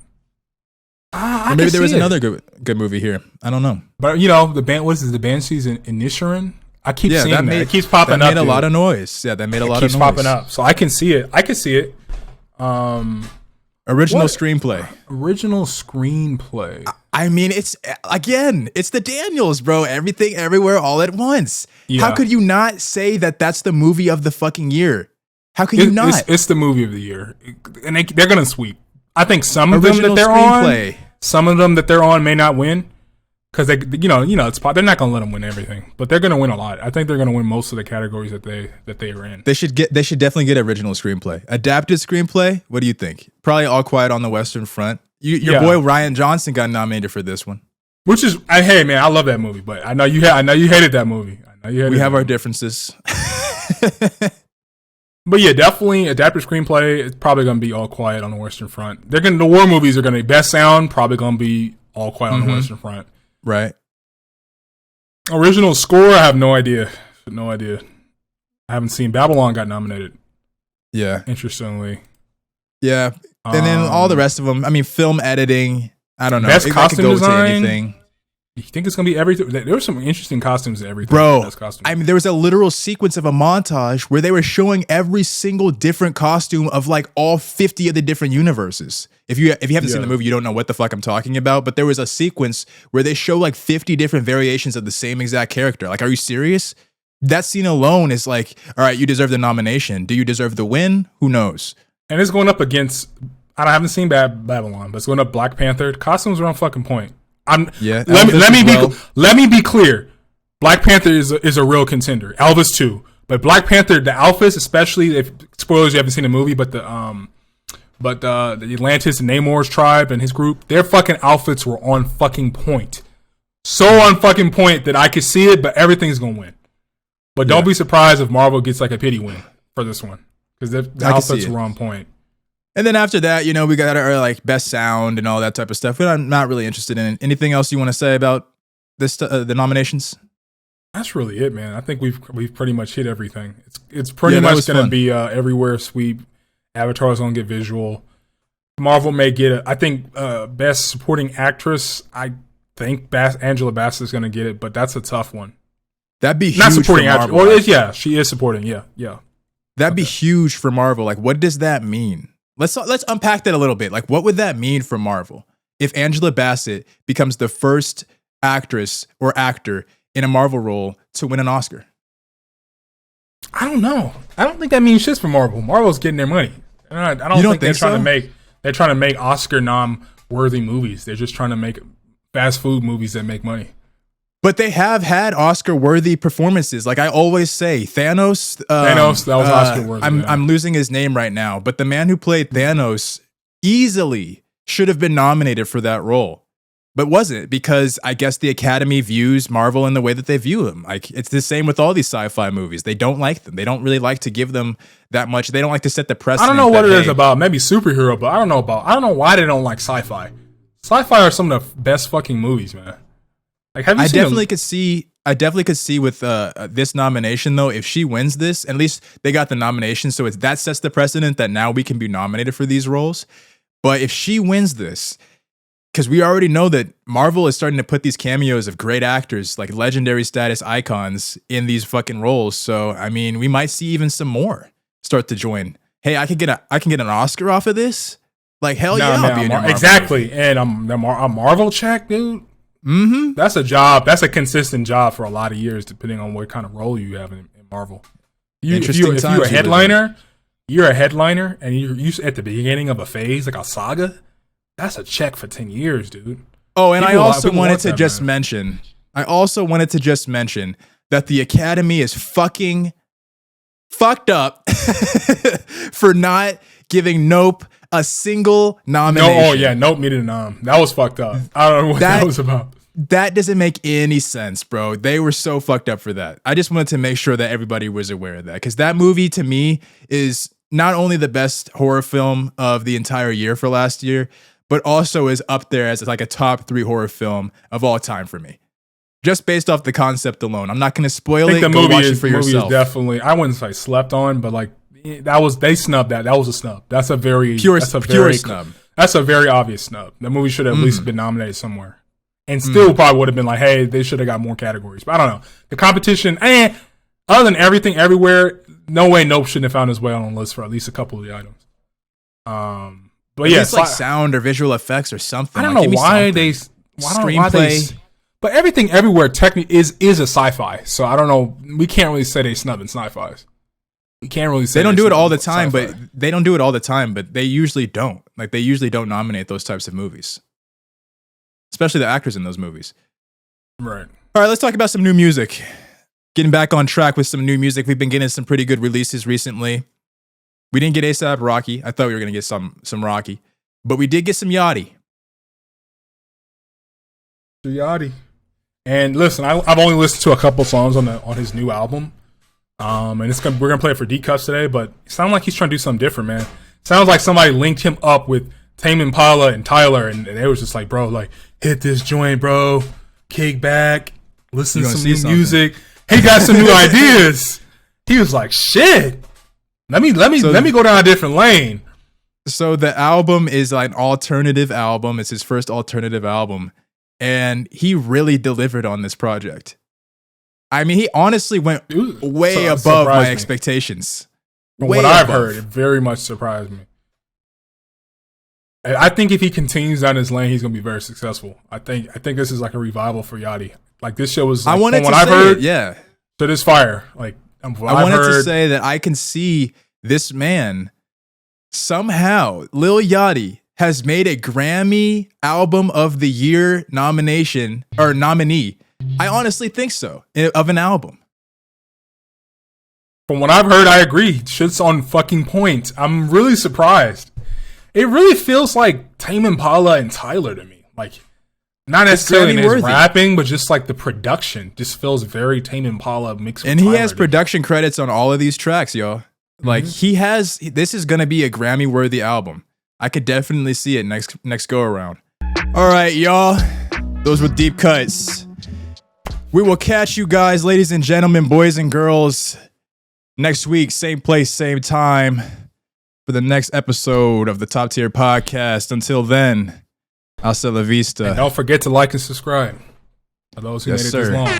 Or maybe there was another good movie here. I don't know. But the Banshees in Inisherin? I keep seeing that. It keeps popping up. That made a lot of noise. Yeah, that made a lot of noise. It keeps popping up. So I can see it. Original screenplay. Original screenplay. I mean, it's the Daniels, bro. Everything Everywhere All at Once. Yeah. How could you not say that that's the movie of the fucking year? How can you not? It's the movie of the year, and they're gonna sweep. I think some of Original them that they're screenplay. on, some of them that they're on may not win because they're not gonna let them win everything, but they're gonna win a lot. I think they're gonna win most of the categories that they are in. They should definitely get original screenplay, adapted screenplay. What do you think? Probably All Quiet on the Western Front. Your boy Ryan Johnson got nominated for this one. Which is, hey man, I love that movie, but I know you hated that movie. We have our differences. But yeah, definitely adapted screenplay. It's probably gonna be All Quiet on the Western Front. The war movies are gonna be best sound. Probably gonna be All Quiet on the Western Front. Right. Original score, I have no idea. No idea. I haven't seen. Babylon got nominated. Yeah. Interestingly. Yeah. And then all the rest of them. I mean, film editing. I don't know. Best costume design. Anything. You think it's gonna be everything? There were some interesting costumes in everything. Bro, I mean, there was a literal sequence of a montage where they were showing every single different costume of like all 50 of the different universes. If you haven't seen the movie, you don't know what the fuck I'm talking about. But there was a sequence where they show like 50 different variations of the same exact character. Like, are you serious? That scene alone is like, all right, you deserve the nomination. Do you deserve the win? Who knows? And it's going up against. I haven't seen Babylon, but it's going up Black Panther. Costumes are on fucking point. Let me be clear. Black Panther is a real contender. Elvis too, but Black Panther, the outfits, especially if spoilers you haven't seen the movie, but the Atlantis and Namor's tribe and his group, their fucking outfits were on fucking point. So on fucking point that I could see it, but everything's gonna win. But don't be surprised if Marvel gets like a pity win for this one because the outfits were on point. And then after that, we got our like best sound and all that type of stuff. But I'm not really interested in it. Anything else you want to say about this? The nominations? That's really it, man. I think we've pretty much hit everything. It's pretty much going to be everywhere sweep. Avatar's going to get visual. Marvel may get I think best supporting actress. I think Angela Bassett is going to get it, but that's a tough one. That'd be huge. Not supporting for Marvel. actress. Well, she is supporting. Yeah. That'd be huge for Marvel. Like, what does that mean? Let's unpack that a little bit. Like, what would that mean for Marvel if Angela Bassett becomes the first actress or actor in a Marvel role to win an Oscar? I don't know. I don't think that means shit for Marvel. Marvel's getting their money. I don't think they're trying to make Oscar nom worthy movies. They're just trying to make fast food movies that make money. But they have had Oscar-worthy performances. Like I always say, Thanos. That was Oscar-worthy. I'm losing his name right now, but the man who played Thanos easily should have been nominated for that role, but wasn't because I guess the Academy views Marvel in the way that they view him. Like it's the same with all these sci-fi movies. They don't like them. They don't really like to give them that much. They don't like to set the precedent. I don't know what it is about. Maybe superhero, but I don't know why they don't like sci-fi. Sci-fi are some of the best fucking movies, man. Like, I definitely could see with this nomination though. If she wins this, at least they got the nomination, so that sets the precedent that now we can be nominated for these roles. But if she wins this, because we already know that Marvel is starting to put these cameos of great actors, like legendary status icons, in these fucking roles. So I mean, we might see even some more start to join. Hey, I can get an Oscar off of this. Like hell yeah, I'll be in your Marvel exactly. movie. And a Marvel check, dude. Mm-hmm. That's a job. That's a consistent job for a lot of years, depending on what kind of role you have in Marvel. If you're a headliner, and you're at the beginning of a phase, like a saga. That's a check for 10 years, dude. Oh, and I also wanted to just mention that the Academy is fucking fucked up for not giving Nope a single nomination. Nope needed a nom. That was fucked up. I don't know what that was about. That doesn't make any sense, bro. They were so fucked up for that. I just wanted to make sure that everybody was aware of that, because that movie to me is not only the best horror film of the entire year for last year, but also is up there as like a top 3 horror film of all time for me. Just based off the concept alone. I'm not going to spoil it. Go watch it for yourself. Definitely, I wouldn't say slept on, but like they snubbed that. That was a snub. That's a very pure snub. That's a very obvious snub. The movie should have at least been nominated somewhere, and still probably would have been like, hey, they should have got more categories. But I don't know. The competition, other than everything, everywhere, no way Nope shouldn't have found his way on the list for at least a couple of the items. But yeah, it's like sound or visual effects or something. I don't know why they screenplay. But everything everywhere technically is a sci-fi. So I don't know. We can't really say they snubbing sci-fis. You can't really say they don't do it all the sci-fi. time, but they don't do it all the time, but they usually don't. Like they usually don't nominate those types of movies, especially the actors in those movies. Right. All right, let's talk about some new music. Getting back on track with some new music. We've been getting some pretty good releases recently. We didn't get A$AP Rocky. I thought we were gonna get some Rocky, but we did get some Yachty. Yachty. And listen, I've only listened to a couple songs on his new album. And we're gonna play it for D Cuts today, but it sounds like he's trying to do something different, man. Sounds like somebody linked him up with Tame Impala and Tyler, and they was just like, bro, like hit this joint, bro, kick back, listen to some new music. He got some new ideas. He was like, shit. Let me go down a different lane. So the album is like an alternative album. It's his first alternative album, and he really delivered on this project. I mean, he honestly went way above my expectations. From what I've heard, it very much surprised me. I think if he continues down his lane, he's going to be very successful. I think this is like a revival for Yachty. Like this show was, like, from what I've heard, so this fire. Like I wanted to say that I can see this man somehow, Lil Yachty, has made a Grammy Album of the Year nomination or nominee. I honestly think so, of an album. From what I've heard, I agree. Shit's on fucking point. I'm really surprised. It really feels like Tame Impala and Tyler to me. Like, not necessarily in his rapping, but just like the production just feels very Tame Impala mixed with And Tyler he has production credits on all of these tracks, yo. Like, this is going to be a Grammy-worthy album. I could definitely see it next go-around. All right, y'all. Those were Deep Cuts. We will catch you guys, ladies and gentlemen, boys and girls, next week, same place, same time, for the next episode of the Top Tier Podcast. Until then, hasta la vista. And don't forget to like and subscribe for those who made it this long.